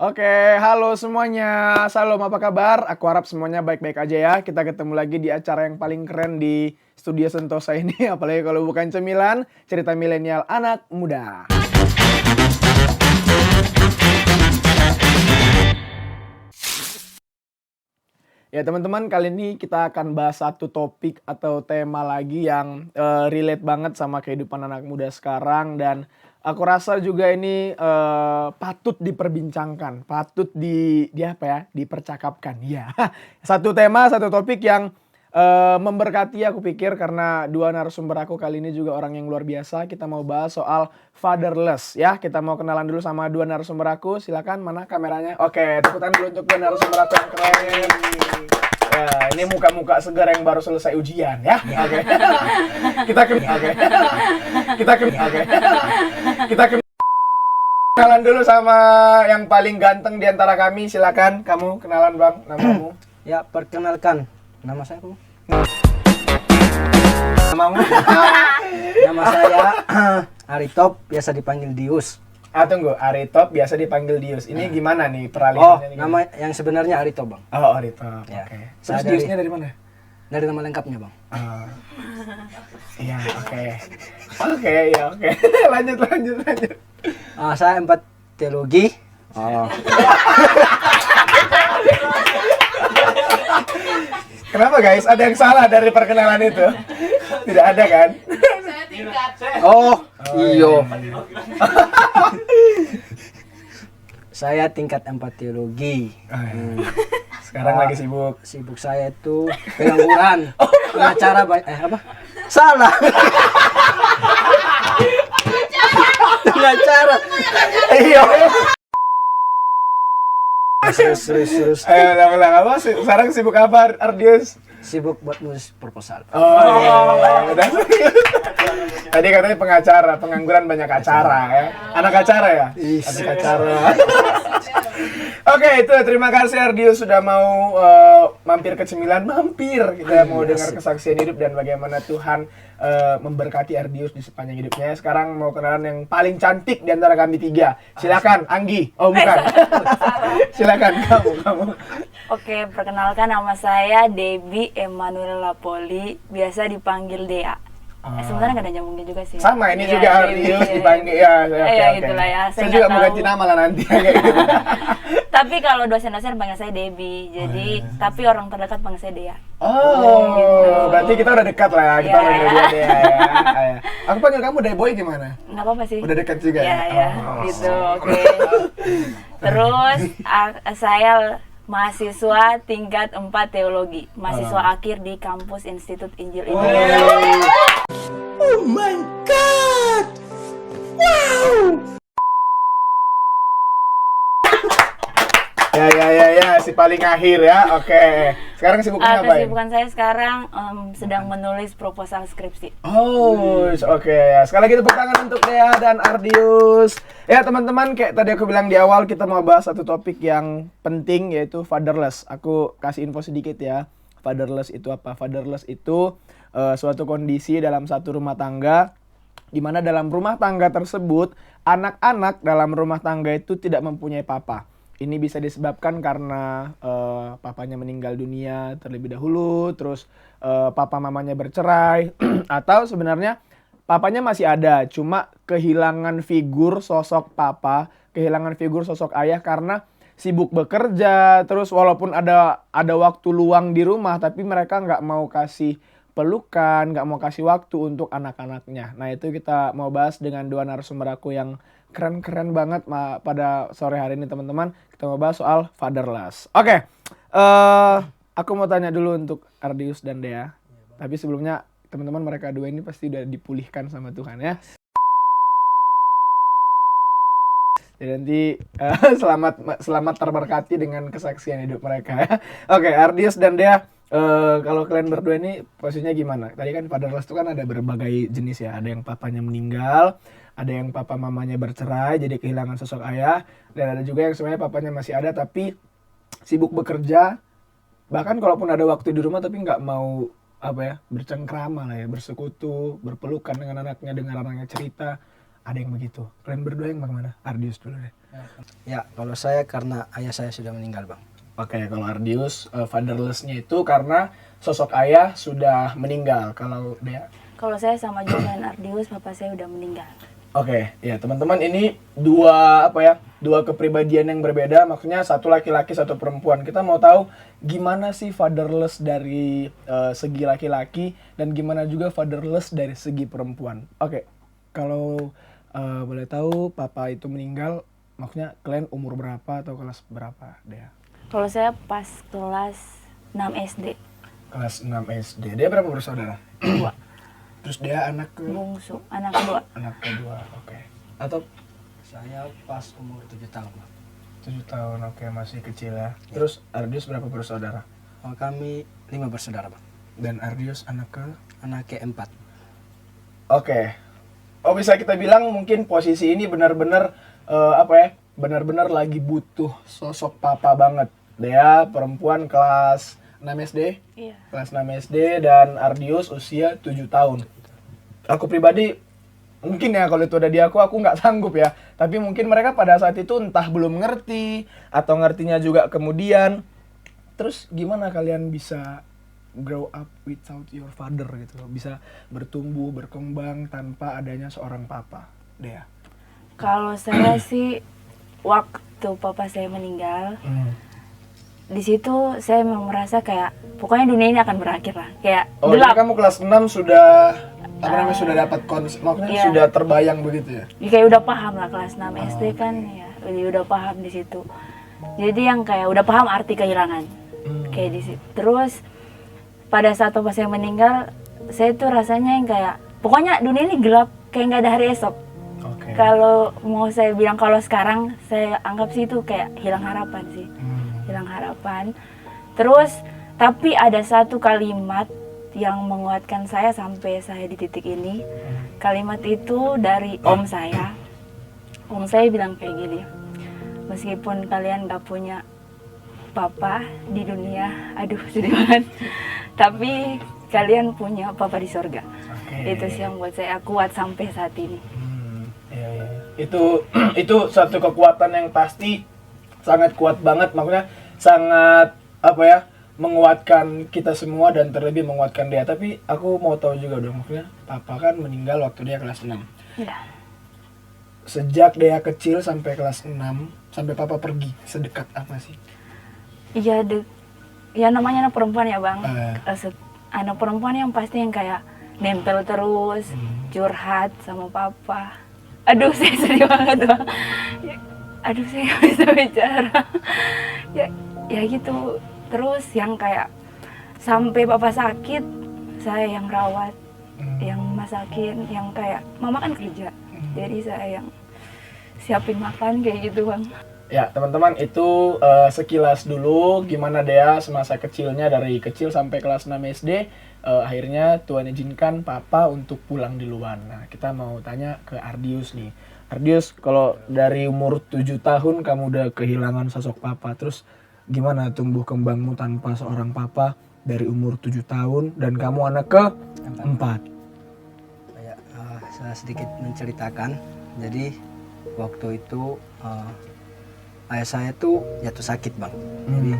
Oke, halo semuanya. Salam, apa kabar? Aku harap semuanya baik-baik aja ya. Kita ketemu lagi di acara yang paling keren di Studio Sentosa ini. Apalagi kalau bukan cemilan, cerita milenial anak muda. Ya teman-teman, kali ini kita akan bahas satu topik atau tema lagi yang relate banget sama kehidupan anak muda sekarang. Dan aku rasa juga ini patut diperbincangkan, patut dipercakapkan. Ya, satu tema, satu topik yang memberkati aku pikir, karena dua narasumber aku kali ini juga orang yang luar biasa. Kita mau bahas soal fatherless ya. Kita mau kenalan dulu sama dua narasumber aku. Silakan, mana kameranya? Oke, tepuk tangan dulu untuk dua narasumber aku yang keren. Ya, ini muka-muka segar yang baru selesai ujian ya. Oke. Kita kenalan dulu sama yang paling ganteng di antara kami. Silakan kamu kenalan, Bang, namamu. Ya, perkenalkan. Nama saya apa? Namamu? Nama saya Aritop, biasa dipanggil Dius. Tunggu, Aritop biasa dipanggil Dius. Ini gimana nih Oh, peralihannya? nama yang sebenarnya Aritop, Bang. Oh, Aritop. Ya. Oke. Saya Terus Diusnya dari mana? Dari nama lengkapnya, Bang. Oh. Iya, oke. Oke, ya oke. Lanjut. Saya 4 teologi. Oh. Kenapa guys? Ada yang salah dari perkenalan itu? Tidak ada kan? Oh, iyo. Saya tingkat 4 teologi. Sekarang lagi sibuk. Sibuk saya itu pengangguran. Pengacara apa? Salah. Pengacara. Iya. Serius. Ayo ulang apa? Sekarang sibuk apa, Ardius? Sibuk buat nulis proposal. Oh iya. Udah. Tadi katanya pengacara, pengangguran banyak acara ya. Anak acara ya? Anak acara. Oke, itu terima kasih Ardius sudah mau mampir ke Cemilan. Kita mau dengar kesaksian hidup dan bagaimana Tuhan memberkati Ardius di sepanjang hidupnya. Sekarang mau kenalan yang paling cantik di antara kami tiga. Silakan, Anggi. Oh, bukan. Silakan kamu. Oke, perkenalkan nama saya Debbie Emmanuel Lapoli, biasa dipanggil Dea. Sebenarnya nggak ada nyambungnya juga sih. Sama, ini Ya, juga Ardius dipanggil ya. Iya, gitulah ya. Saya juga mau ganti nama lah nanti kayak gitu. Tapi kalau dosen-dosen panggil saya Debbie, jadi tapi orang terdekat panggil saya Dea. Oh, gitu. berarti kita udah dekat lah ya. Kita Iya, panggil iya. dia Dea ya. Aku panggil kamu Deboy gimana? Nggak apa-apa sih. Udah dekat juga ya? Iya, Oh. gitu. Oke. Terus saya mahasiswa tingkat 4 teologi, mahasiswa akhir di kampus Institut Injil Indonesia. Oh my god. Wow. Ya, si paling akhir ya. Oke. Sekarang sibuknya ngapain? Kesibukan saya sekarang sedang menulis proposal skripsi. Oh, oke ya. Sekali lagi tepuk tangan untuk Dea dan Ardius. Ya teman-teman, kayak tadi aku bilang di awal, kita mau bahas satu topik yang penting, yaitu fatherless. Aku kasih info sedikit ya. Fatherless itu apa? Fatherless itu suatu kondisi dalam satu rumah tangga, di mana dalam rumah tangga tersebut, anak-anak dalam rumah tangga itu tidak mempunyai papa. Ini bisa disebabkan karena papanya meninggal dunia terlebih dahulu, terus papa mamanya bercerai, atau sebenarnya papanya masih ada, cuma kehilangan figur sosok papa, kehilangan figur sosok ayah karena sibuk bekerja. Terus walaupun ada waktu luang di rumah, tapi mereka nggak mau kasih pelukan, nggak mau kasih waktu untuk anak-anaknya. Nah, itu kita mau bahas dengan dua narasumber aku yang keren-keren banget pada sore hari ini, teman-teman. Kita mau bahas soal fatherless. Oke, aku mau tanya dulu untuk Ardius dan Dea. Tapi sebelumnya, teman-teman, mereka dua ini pasti udah dipulihkan sama Tuhan ya. Jadi nanti selamat terberkati dengan kesaksian hidup mereka ya. Oke, Ardius dan Dea. Kalau kalian berdua ini posisinya gimana? Tadi kan fatherless itu kan ada berbagai jenis ya. Ada yang papanya meninggal, ada yang papa mamanya bercerai jadi kehilangan sosok ayah, dan ada juga yang sebenarnya papanya masih ada tapi sibuk bekerja. Bahkan kalaupun ada waktu di rumah tapi nggak mau bercengkrama lah ya, bersekutu, berpelukan dengan anaknya, dengar anaknya cerita. ada yang begitu. Kalian berdua yang bagaimana? Ardius dulu deh. Ya, kalau saya karena ayah saya sudah meninggal, Bang. Oke, kalau Ardius fatherless-nya itu karena sosok ayah sudah meninggal. Kalau Dea? Kalau saya sama juga dengan Ardius, papa saya udah meninggal. Oke, ya teman-teman, ini dua kepribadian yang berbeda, maksudnya satu laki-laki satu perempuan. Kita mau tahu gimana sih fatherless dari segi laki-laki dan gimana juga fatherless dari segi perempuan. Oke, kalau boleh tahu papa itu meninggal, maksudnya kalian umur berapa atau kelas berapa, Dea? Kalau saya pas kelas 6 SD, Kelas 6 SD. Dia berapa bersaudara? 2, Terus dia anak bungsu, anak kedua. anak kedua, oke. Atau Saya pas umur 7 tahun, Bang. 7 tahun, oke, masih kecil ya. Terus Ardius berapa bersaudara? Kami 5 bersaudara, Bang. Dan Ardius anak ke? Anak keempat. Oke. Oh, bisa kita bilang mungkin posisi ini benar-benar benar-benar lagi butuh sosok papa banget. Dia perempuan kelas 6 SD, Iya. kelas 6 SD dan Ardius usia 7 tahun. Aku pribadi mungkin ya kalau itu ada di aku nggak sanggup ya. Tapi mungkin mereka pada saat itu entah belum ngerti atau ngertinya juga kemudian. Terus gimana kalian bisa grow up without your father gitu loh, bisa bertumbuh berkembang tanpa adanya seorang papa, Dea? Kalau saya sih waktu papa saya meninggal, di situ saya memang merasa kayak pokoknya dunia ini akan berakhir lah, kayak Oh, jadi gelap. kamu kelas 6 sudah sudah dapat konsep, maksudnya Iya. sudah terbayang begitu ya? Ya, kayak udah paham lah kelas 6 SD kan ya, udah paham di situ. Jadi yang kayak udah paham arti kehilangan. Kayak di situ. Terus pada saat papa saya meninggal, saya tuh rasanya yang kayak pokoknya dunia ini gelap, kayak nggak ada hari esok. Oke. Kalau mau saya bilang kalau sekarang saya anggap sih itu kayak hilang harapan sih. Hilang harapan. Terus tapi ada satu kalimat yang menguatkan saya sampai saya di titik ini. Kalimat itu dari om saya. Om saya bilang kayak gini, meskipun kalian gak punya papa di dunia, aduh sedih banget, tapi kalian punya papa di surga. Oke. Itu sih yang buat saya kuat sampai saat ini. Iya, iya. Itu satu kekuatan yang pasti sangat kuat banget, maksudnya sangat menguatkan kita semua dan terlebih menguatkan dia. Tapi aku mau tahu juga dong, maksudnya papa kan meninggal waktu dia kelas 6. Ya. Sejak dia kecil sampai kelas 6 sampai papa pergi, sedekat apa sih? Iya, ya namanya anak perempuan ya bang. Eh. Anak perempuan yang pasti yang kayak nempel terus, curhat sama papa. Aduh, saya sedih banget bang. Ya, aduh, saya nggak bisa bicara. ya gitu. Terus yang kayak sampai papa sakit, saya yang rawat, yang masakin, yang kayak mama kan kerja, jadi saya yang siapin makan kayak gitu bang. Ya teman-teman, itu sekilas dulu gimana Dea semasa kecilnya dari kecil sampai kelas 6 SD. Akhirnya Tuhan izinkan papa untuk pulang di luar. Nah kita mau tanya ke Ardius nih. Ardius, kalau dari umur 7 tahun kamu udah kehilangan sosok papa, terus gimana tumbuh kembangmu tanpa seorang papa dari umur 7 tahun dan kamu anak ke 4? Kayak saya sedikit menceritakan. Jadi waktu itu ayah saya tuh jatuh sakit bang. Jadi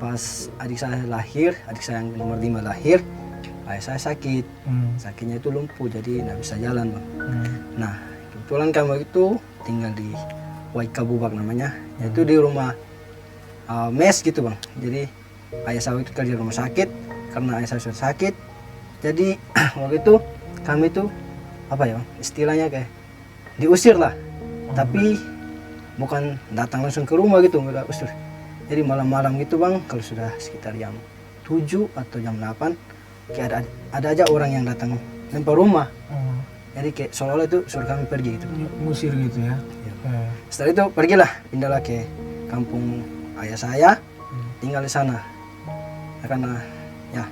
pas adik saya yang nomor 5 lahir, ayah saya sakit. Sakitnya itu lumpuh, jadi nggak bisa jalan bang. Nah kebetulan kami itu tinggal di Waikabubak namanya, yaitu di rumah mes gitu bang. Jadi ayah saya itu kerja di rumah sakit, karena ayah saya sudah sakit. Jadi waktu itu kami tuh istilahnya kayak diusir lah. Tapi bukan datang langsung ke rumah gitu, nggak usir. Jadi malam-malam gitu bang, kalau sudah sekitar jam 7 atau jam 8, kayak ada aja orang yang datang lempar rumah. Jadi kayak seolah-olah itu suruh kami pergi gitu. Ngusir gitu ya? Setelah itu pergilah, pindahlah ke kampung ayah saya, tinggal di sana. Karena ya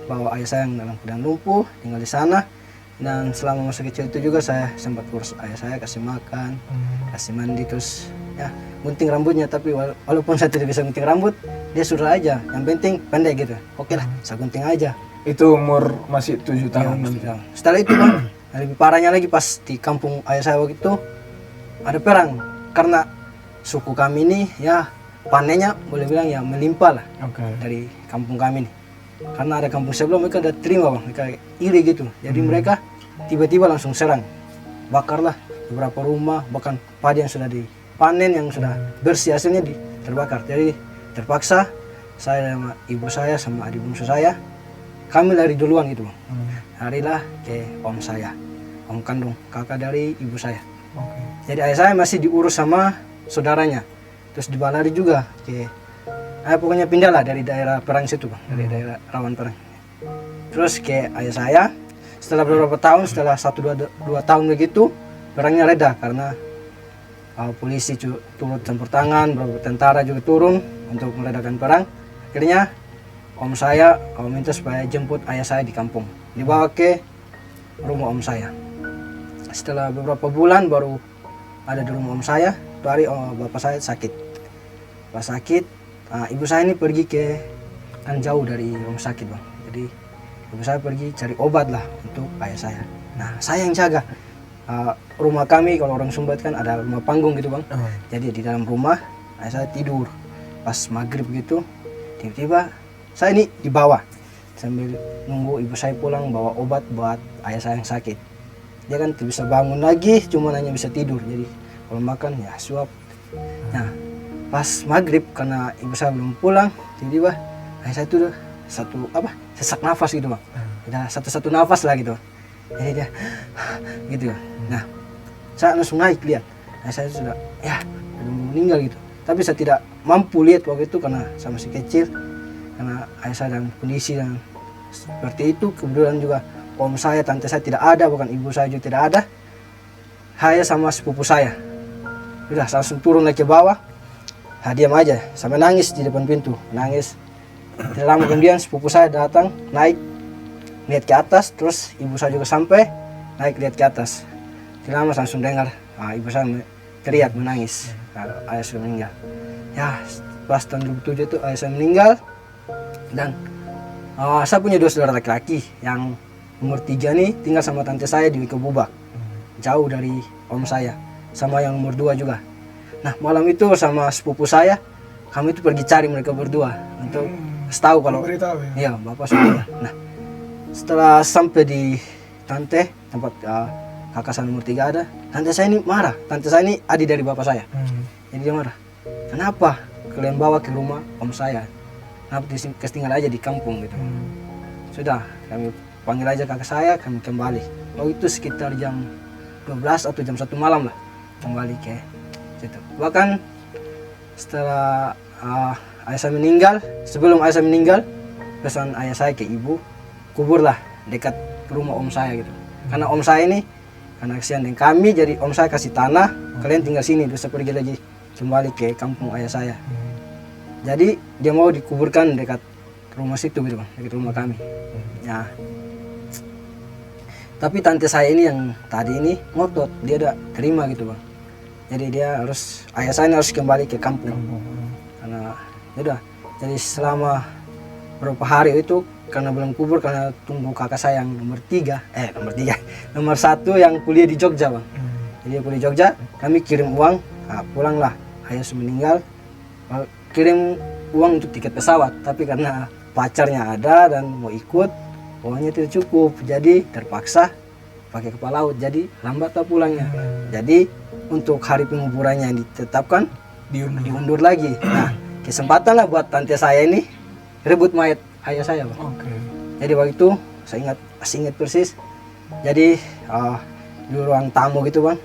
bawa ayah saya yang dalam keadaan lumpuh, tinggal di sana. Dan selama masa kecil itu juga saya sempat urus ayah saya, kasih makan, kasih mandi, terus ya gunting rambutnya. Tapi walaupun saya tidak bisa gunting rambut, dia suruh aja, yang penting pendek gitu. Oke lah, saya gunting aja. Itu umur masih 7 tahun. Ya, setelah itu bang, Nah, lebih parahnya lagi pas di kampung ayah saya waktu itu ada perang karena suku kami ini ya panennya boleh bilang ya melimpah lah Oke. dari kampung kami nih. Karena ada kampung sebelum mereka udah terima bang, mereka iri gitu. Jadi mereka tiba-tiba langsung serang, bakarlah beberapa rumah, bahkan padi yang sudah dipanen yang sudah bersih hasilnya terbakar. Jadi terpaksa saya sama ibu saya sama adik bungsu saya kami lari duluan gitu bang. Larilah ke om saya, om kandung kakak dari ibu saya. Oke. Jadi ayah saya masih diurus sama saudaranya. Terus dibalari juga ke pokoknya pindah lah dari daerah perang situ bang, dari daerah rawan perang. Terus ke ayah saya setelah beberapa tahun, setelah 1-2 tahun begitu perangnya reda karena polisi turut campur tangan, beberapa tentara juga turun untuk meredakan perang. Akhirnya om saya minta supaya jemput ayah saya di kampung, dibawa ke rumah om saya. Setelah beberapa bulan baru ada di rumah om saya. Itu hari bapak saya sakit. Pas sakit, ibu saya ini pergi kan jauh dari rumah sakit bang. Jadi ibu saya pergi cari obat lah untuk ayah saya. Nah saya yang jaga. Rumah kami kalau orang Sumba kan ada rumah panggung gitu bang. Jadi di dalam rumah ayah saya tidur. Pas maghrib gitu, tiba-tiba saya ini di bawah sambil nunggu ibu saya pulang bawa obat buat ayah saya yang sakit. Dia kan tidak bisa bangun lagi, cuma hanya bisa tidur. Jadi kalau makan ya suap. Nah pas maghrib karena ibu saya belum pulang, tiba-tiba ayah saya itu udah sesak nafas gitu bang. Udah satu nafas lah gitu. Jadi dia gitu. Nah saya langsung naik lihat ayah saya sudah meninggal gitu. Tapi saya tidak mampu lihat waktu itu karena saya masih kecil, karena ayah saya dalam kondisi yang seperti itu. Kebetulan juga om saya, tante saya tidak ada, bahkan ibu saya juga tidak ada. Saya sama sepupu saya. Udah saya langsung turun lagi ke bawah. Diam aja, sampai nangis di depan pintu, nangis. Tidak lama kemudian sepupu saya datang, naik, lihat ke atas, terus ibu saya juga sampai, naik lihat ke atas. Tidak lama langsung dengar, ibu saya teriak menangis, ayah saya meninggal. Ya, pas tahun 2007 itu ayah saya meninggal, dan saya punya 2 saudara laki-laki, yang umur 3 nih tinggal sama tante saya di Wikobubak, jauh dari om saya, sama yang umur 2 juga. Nah malam itu sama sepupu saya, kami itu pergi cari mereka berdua untuk kasih tahu kalau iya bapak sudah. Nah setelah sampai di tante tempat kakak saya nomor 3 ada, tante saya ini marah. Tante saya ini adik dari bapak saya. Jadi dia marah, kenapa kalian bawa ke rumah om saya, kenapa tinggal aja di kampung gitu. Sudah kami panggil aja kakak saya, kami kembali. Itu sekitar jam 12 atau jam 1 malam lah kembali ke situ. Bahkan setelah ayah saya meninggal, sebelum ayah saya meninggal, pesan ayah saya ke ibu, kuburlah dekat rumah om saya gitu. Karena om saya ini, karena kesian dengan kami, jadi om saya kasih tanah, kalian tinggal sini, terus saya pergi lagi kembali ke kampung ayah saya. Jadi dia mau dikuburkan dekat rumah situ gitu bang, dekat rumah kami. Ya. Tapi tante saya ini yang tadi ini ngotot, dia udah terima gitu bang. Jadi dia harus, ayah saya harus kembali ke kampung. Karena udah, jadi selama beberapa hari itu karena belum kubur, karena tunggu kakak saya yang nomor 1 yang kuliah di Jogja bang. Jadi dia kuliah di Jogja, kami kirim uang, pulanglah ayah sudah meninggal, kirim uang untuk tiket pesawat. Tapi karena pacarnya ada dan mau ikut, uangnya tidak cukup, jadi terpaksa pakai kapal laut, jadi lambat lah pulangnya. Jadi untuk hari penguburannya yang ditetapkan diundur lagi. Nah kesempatan lah buat tante saya ini rebut mayat ayah saya bang. Jadi waktu itu saya ingat persis. Jadi di ruang tamu gitu bang,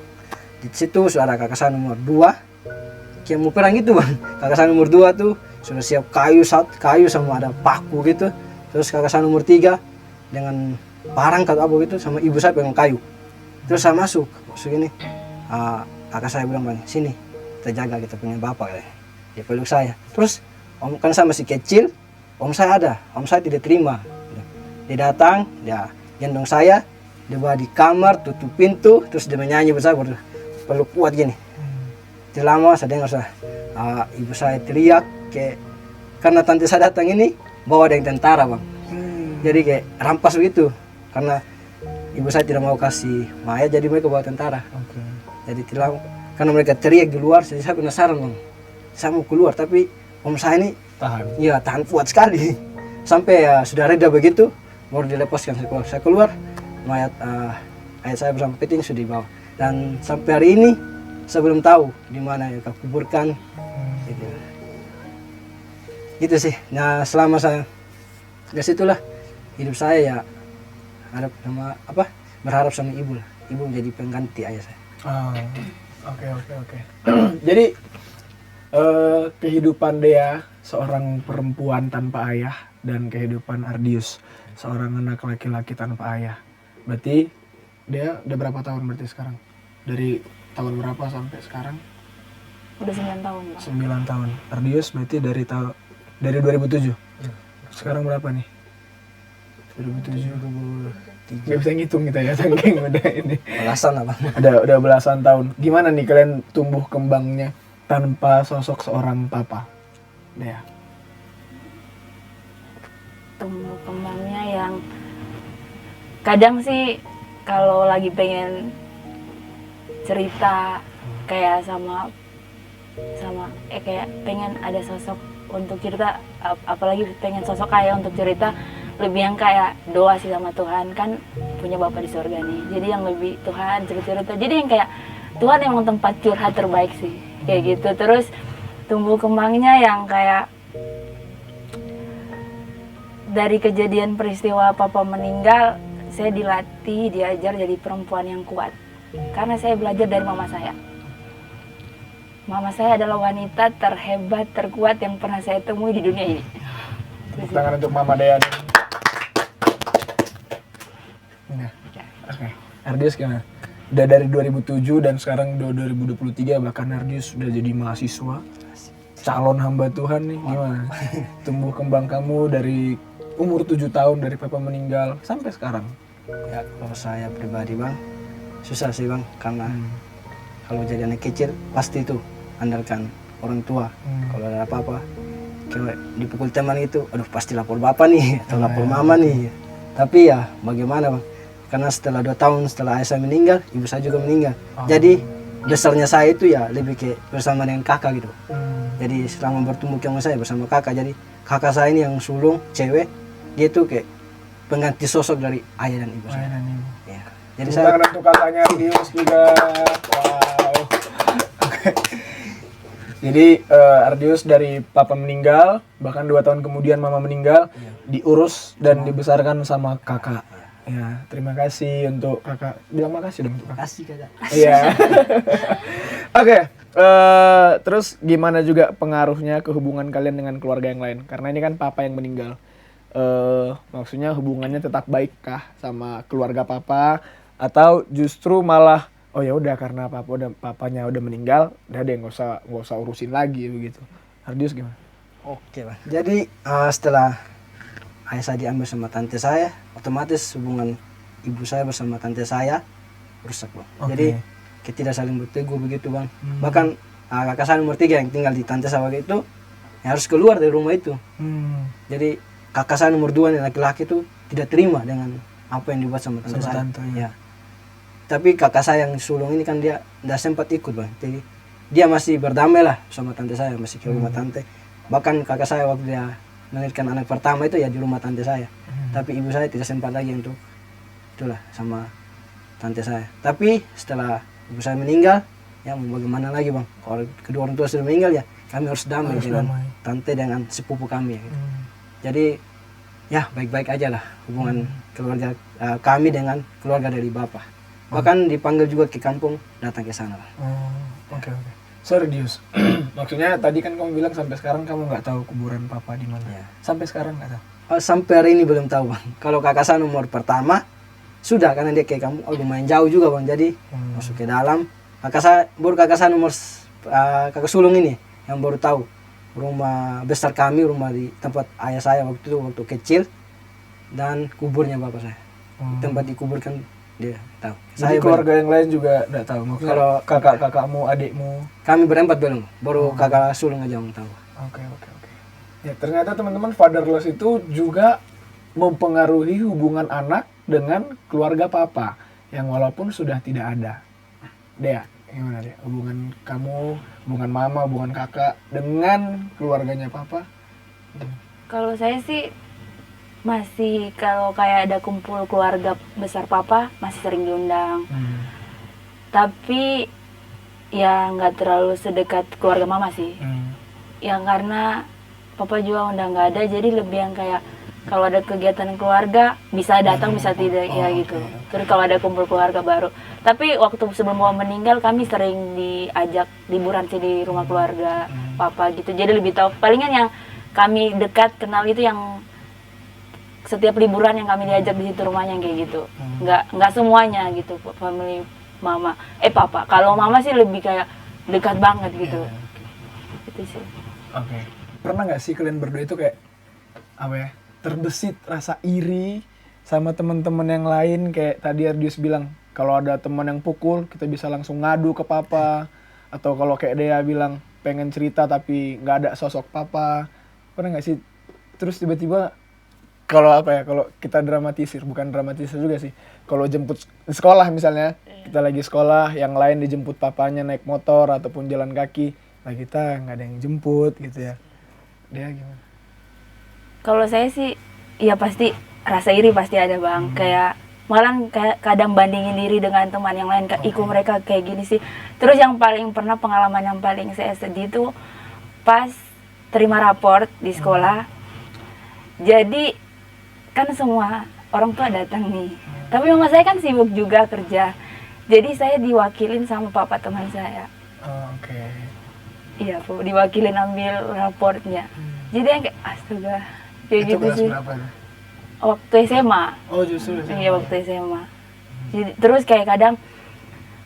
di situ sudah ada kakak saya nomor 2 kayak mau perang gitu bang. Kakak saya nomor 2 tuh sudah siap kayu sama ada paku gitu. Terus kakak saya nomor 3 dengan parang atau apa gitu, sama ibu saya pegang kayu. Terus saya masuk ini, kakak saya bilang bang, sini kita jaga kita punya bapak ya. Dia peluk saya. Terus kan saya masih kecil, om saya ada, om saya tidak terima. Dia datang, dia gendong saya, dia bawa di kamar, tutup pintu, terus dia menyanyi bersama, peluk kuat gini. Tidak lama saya dengar ibu saya teriak karena tante saya datang ini bawa dengan tentara bang. Jadi kayak rampas begitu, karena ibu saya tidak mau kasih mayat, jadi mereka bawa tentara. Oke. Jadi tilang, karena mereka teriak di luar, jadi saya penasaran bang. Saya mau keluar, tapi om saya ini Tahan. ya tahan kuat sekali. Sampai ya sudah reda begitu, baru dilepaskan saya keluar. Saya keluar, mayat ayah saya bersama Peting sudah dibawa. Dan sampai hari ini saya belum tahu di mana ya kuburkan. Gitu. Gitu sih. Nah selama saya dari situlah hidup saya ya harap sama apa berharap sama ibu lah. Ibu menjadi pengganti ayah saya. Oh, oke. Jadi kehidupan Dea seorang perempuan tanpa ayah dan kehidupan Ardius seorang anak laki-laki tanpa ayah. Berarti Dea udah berapa tahun berarti sekarang? Dari tahun berapa sampai sekarang? Udah 9 tahun, Bang. 9 tahun. Ardius berarti dari 2007. Sekarang berapa nih? 2007. Gak bisa ngitung kita ya, saking udah ini. Alasan apa? Udah belasan tahun. Gimana nih kalian tumbuh kembangnya tanpa sosok seorang papa? Dea. Tumbuh kembangnya yang kadang sih kalau lagi pengen cerita kayak sama kayak pengen ada sosok untuk cerita, apalagi pengen sosok ayah untuk cerita, lebih yang kayak doa sih sama Tuhan, kan punya Bapa di surga nih, jadi yang lebih Tuhan cerita-cerita, jadi yang kayak Tuhan emang tempat curhat terbaik sih kayak gitu. Terus tumbuh kembangnya yang kayak dari kejadian peristiwa papa meninggal, saya dilatih, diajar jadi perempuan yang kuat karena saya belajar dari mama saya. Mama saya adalah wanita terhebat, terkuat yang pernah saya temui di dunia ini. Tepuk tangan untuk Mama Dea. Nah, oke. Ardius gimana? Udah dari 2007 dan sekarang udah 2023, bahkan Ardius sudah jadi mahasiswa, calon hamba Tuhan nih. Gimana? Tumbuh kembang kamu dari umur 7 tahun dari papa meninggal sampai sekarang. Ya kalau saya pribadi bang, susah sih bang, karena kalau jadi anak kecil pasti itu andalkan orang tua. Kalau ada apa-apa kayak dipukul teman itu, aduh pasti lapor bapak nih atau lapor mama nih. Tapi ya bagaimana bang, karena setelah 2 tahun setelah ayah saya meninggal, ibu saya juga meninggal. Jadi besarnya saya itu ya lebih kayak bersama dengan kakak gitu. Jadi selama bertumbuh kembang saya bersama kakak, jadi kakak saya ini yang sulung cewek, dia tuh kayak pengganti sosok dari ayah dan ibu saya. Ya. Jadi saya Tangan untuk kakaknya Ardius juga. Wow. Oke. Jadi Ardius dari papa meninggal, bahkan 2 tahun kemudian mama meninggal, diurus dan dibesarkan sama kakak. Ya, terima kasih untuk kakak. Bilang makasih dong untuk kakak. kasih kakak. Iya. Oke, terus gimana juga pengaruhnya ke hubungan kalian dengan keluarga yang lain? Karena ini kan papa yang meninggal. Maksudnya hubungannya tetap baik kah sama keluarga papa, atau justru malah oh ya udah karena papanya udah meninggal, udah deh nggak usah urusin lagi begitu. Ardius gimana? Oke bang. Jadi setelah ayah saya diambil sama tante saya, otomatis hubungan ibu saya bersama tante saya rusak bang. Oke. Jadi kita tidak saling bertegur begitu bang. Bahkan kakak saya nomor 3 yang tinggal di tante saya waktu itu ya harus keluar dari rumah itu. Jadi kakak saya nomor 2 yang laki-laki itu tidak terima dengan apa yang dibuat sama tante saya. Ya. Tapi kakak saya yang sulung ini kan dia tidak sempat ikut bang. Jadi dia masih berdamai lah sama tante saya, masih ke rumah tante. Bahkan kakak saya waktu dia melahirkan anak pertama itu ya di rumah tante saya. Tapi ibu saya tidak sempat lagi untuk itulah sama tante saya. Tapi setelah ibu saya meninggal, ya mau bagaimana lagi bang? Kalau kedua orang tua sudah meninggal ya kami harus damai dengan tante dengan sepupu kami. Ya, gitu. Jadi ya baik-baik aja lah hubungan keluarga kami dengan keluarga dari bapak. Bahkan dipanggil juga ke kampung, datang ke sana. Oke. Sorry Dius, maksudnya tadi kan kamu bilang sampai sekarang kamu nggak tahu kuburan papa di mana. Ya. Sampai sekarang nggak tahu. Sampai hari ini belum tahu bang. Kalau kakak saya nomor pertama sudah, karena dia ke kampung lumayan jauh juga bang. Jadi masuk ke dalam. Kakak saya nomor kakak sulung ini yang baru tahu rumah besar kami, rumah di tempat ayah saya waktu kecil, dan kuburnya bapak saya. Tempat dikuburkan dia tahu. Jadi keluarga yang lain juga nggak tahu. Maksudnya Kalau kakakmu, adikmu. Kami berempat belum, baru kakak sulung aja yang tahu. Oke. Ya ternyata teman-teman fatherless itu juga mempengaruhi hubungan anak dengan keluarga papa yang walaupun sudah tidak ada. Dea, gimana Dea? Hubungan kamu, hubungan mama, hubungan kakak dengan keluarganya papa? Kalau saya sih masih, kalau kayak ada kumpul keluarga besar papa masih sering diundang. Tapi ya nggak terlalu sedekat keluarga mama sih. Yang karena papa juga udah nggak ada, jadi lebih yang kayak kalau ada kegiatan keluarga bisa datang bisa tidak ya gitu. Terus kalau ada kumpul keluarga baru. Tapi waktu sebelum papa meninggal kami sering diajak liburan sih di rumah keluarga papa gitu. Jadi lebih tahu. Palingan yang kami dekat kenal itu yang setiap liburan yang kami diajak di situ rumahnya kayak gitu. Nggak semuanya gitu family mama. Papa. Kalau mama sih lebih kayak dekat banget gitu. Itu sih. Oke. Pernah nggak sih kalian berdua itu kayak apa ya? Terbesit rasa iri sama teman-teman yang lain, kayak tadi Ardius bilang kalau ada teman yang pukul kita bisa langsung ngadu ke papa, atau kalau kayak Dea bilang pengen cerita tapi nggak ada sosok papa. Pernah nggak sih terus tiba-tiba kalau apa ya, kalau kita dramatisir, bukan dramatisir juga sih, kalau jemput sekolah misalnya, kita lagi sekolah yang lain dijemput papanya naik motor ataupun jalan kaki, lah kita nggak ada yang jemput gitu ya. Dea gimana? Kalau saya sih, ya pasti rasa iri pasti ada bang. Kayak malah kadang bandingin diri dengan teman yang lain. Iku mereka kayak gini sih. Terus yang paling pernah pengalaman yang paling saya sedih itu pas terima raport di sekolah. Jadi kan semua orang tua datang nih. Tapi mama saya kan sibuk juga kerja. Jadi saya diwakilin sama papa teman saya. Oke. Iya, Bu, diwakilin ambil raportnya. Jadi yang kayak astaga. Kayak Itu gitu kelas sih. berapa tuh? Waktu SMA. Oh justru SMA. Iya, waktu SMA. Jadi, terus kayak kadang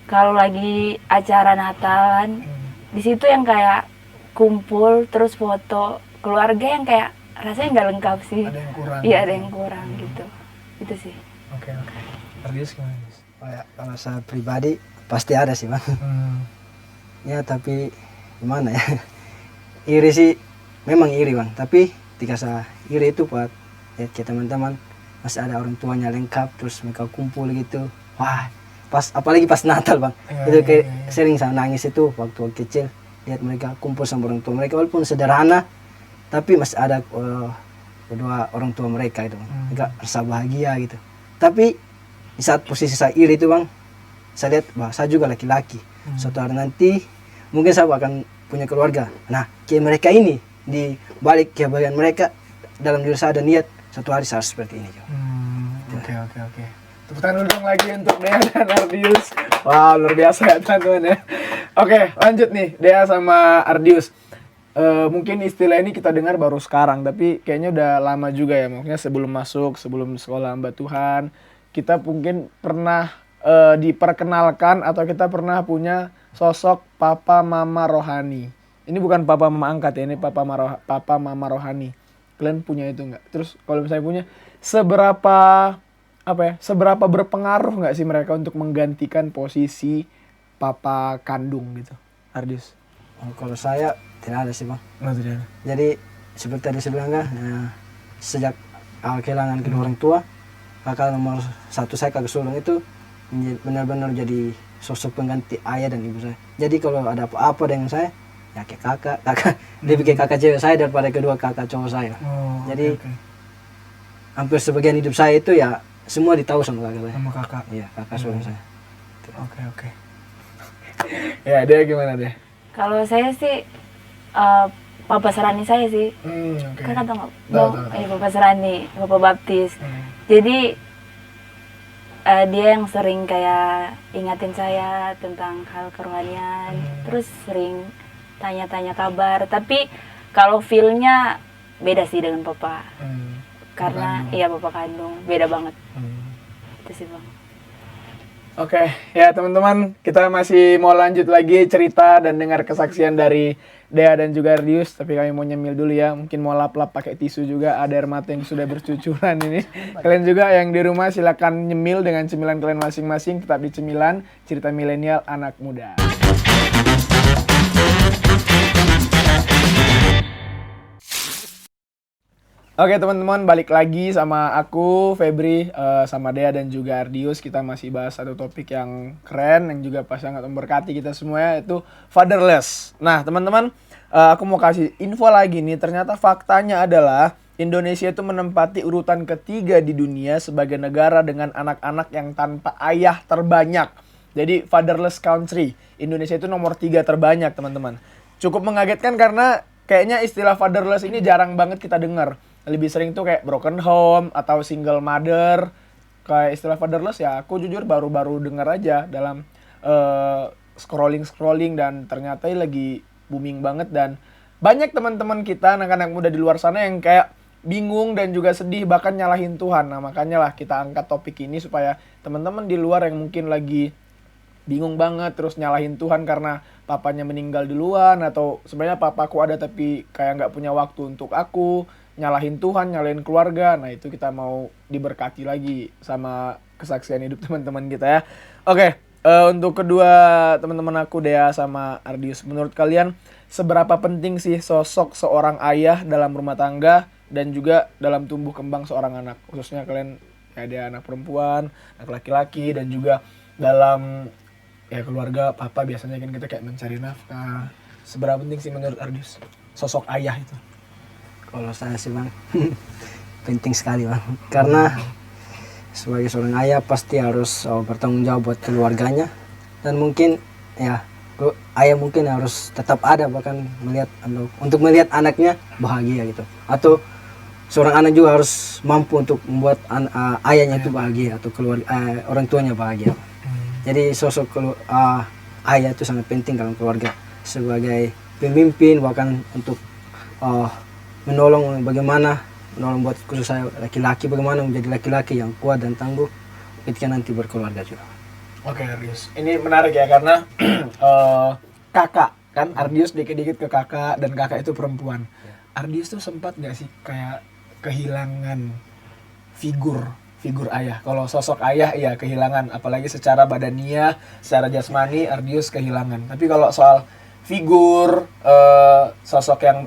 kalau lagi acara Natalan, di situ yang kayak kumpul terus foto keluarga yang kayak rasanya nggak lengkap sih. Ada yang kurang. Iya, ada yang kurang gitu. Itu sih. Oke. Ardius gimana? Dis? Kalau saya pribadi pasti ada sih bang. Ya tapi gimana ya? Iri sih, memang iri bang. Tapi ketika saya iri itu buat lihat ke teman-teman masih ada orang tuanya lengkap, terus mereka kumpul gitu. Wah, apalagi pas Natal bang. Itu kayak sering saya nangis itu waktu kecil lihat mereka kumpul sama orang tua mereka, walaupun sederhana tapi masih ada kedua orang tua mereka itu bang. Mereka rasa bahagia gitu. Tapi di saat posisi saya iri itu bang, saya lihat bahwa saya juga laki-laki. Suatu hari nanti mungkin saya akan punya keluarga. Nah, kayak mereka ini di balik kebahagiaan mereka, dalam diri saya ada niat satu hari saya seperti ini. Oke. Tepuk tangan dong lagi untuk Dea dan Ardius. Wow, luar biasa ya teman-teman ya. Oke, lanjut nih Dea sama Ardius. Mungkin istilah ini kita dengar baru sekarang, tapi kayaknya udah lama juga ya. Maksudnya sebelum sekolah hamba Tuhan, kita mungkin pernah diperkenalkan atau kita pernah punya sosok papa mama rohani. Ini bukan papa mama angkat ya, ini papa mama rohani. Kalian punya itu nggak? Terus kalau misalnya punya, seberapa berpengaruh nggak sih mereka untuk menggantikan posisi papa kandung gitu? Ardius? Kalau saya tidak ada sih bang. Oh, tidak ada. Jadi seperti tadi saya bilang kan, sejak awal kehilangan kedua orang tua, kakak nomor satu saya, kakak sulung itu benar-benar jadi sosok pengganti ayah dan ibu saya. Jadi kalau ada apa-apa dengan saya, ya kayak kakak lebih kayak kakak cewek saya daripada kedua kakak cowok saya. Jadi hampir sebagian hidup saya itu ya semua ditahu sama kakak saya. Sama kakak. Iya, kakak sulung saya. Oke. Ya, dia gimana deh? Kalau saya sih Papa Serani saya sih. Kakak tahu nggak? Tahu. Papa Serani, Papa Baptis. Jadi dia yang sering kayak ingatin saya tentang hal kerohanian, terus sering tanya-tanya kabar. Tapi kalau feel-nya beda sih dengan Papa. Karena iya Papa kandung, beda banget. Itu sih bang. Oke, ya teman-teman, kita masih mau lanjut lagi cerita dan dengar kesaksian dari Dea dan juga Ardius, tapi kami mau nyemil dulu ya. Mungkin mau lap-lap pakai tisu juga, ada air mata yang sudah bercucuran ini. Kalian juga yang di rumah silakan nyemil dengan cemilan kalian masing-masing, tetap di Cemilan Cerita Milenial Anak Muda. Oke teman-teman, balik lagi sama aku, Febri, sama Dea dan juga Ardius. Kita masih bahas satu topik yang keren, yang juga pas sangat memberkati kita semua, yaitu fatherless. Nah teman-teman, aku mau kasih info lagi nih. Ternyata faktanya adalah Indonesia itu menempati urutan ketiga di dunia sebagai negara dengan anak-anak yang tanpa ayah terbanyak. Jadi fatherless country, Indonesia itu nomor 3 terbanyak teman-teman. Cukup mengagetkan karena kayaknya istilah fatherless ini jarang banget kita dengar. Lebih sering tuh kayak broken home atau single mother. Kayak istilah fatherless ya aku jujur baru-baru dengar aja dalam scrolling dan ternyata lagi booming banget. Dan banyak teman-teman kita, anak-anak muda di luar sana yang kayak bingung dan juga sedih, bahkan nyalahin Tuhan. Nah makanya lah kita angkat topik ini supaya teman-teman di luar yang mungkin lagi bingung banget terus nyalahin Tuhan karena papanya meninggal duluan, atau sebenarnya papaku ada tapi kayak nggak punya waktu untuk aku, nyalahin Tuhan, nyalahin keluarga. Nah itu kita mau diberkati lagi sama kesaksian hidup teman-teman kita ya. Oke, untuk kedua teman-teman aku, Dea sama Ardius, menurut kalian seberapa penting sih sosok seorang ayah dalam rumah tangga dan juga dalam tumbuh kembang seorang anak, khususnya kalian ya, ada anak perempuan, anak laki-laki, dan juga dalam ya keluarga papa biasanya kan kita kayak mencari nafkah. Seberapa penting sih menurut Ardius sosok ayah itu? Kalau saya sih bang, penting sekali bang. Karena sebagai seorang ayah pasti harus bertanggung jawab buat keluarganya. Dan mungkin ya ayah mungkin harus tetap ada bahkan untuk melihat anaknya bahagia gitu. Atau seorang anak juga harus mampu untuk membuat ayahnya itu bahagia atau orang tuanya bahagia. Jadi sosok ayah itu sangat penting dalam keluarga sebagai pemimpin, bahkan untuk menolong buat khusus saya laki-laki, bagaimana menjadi laki-laki yang kuat dan tangguh ketika nanti berkeluarga juga. Oke Ardius, ini menarik ya karena kakak kan, Ardius dikit-dikit ke kakak dan kakak itu perempuan. Ardius tuh sempat nggak sih kayak kehilangan figur ayah? Kalau sosok ayah ya kehilangan, apalagi secara badania, secara jasmani Ardius kehilangan. Tapi kalau soal figur, sosok yang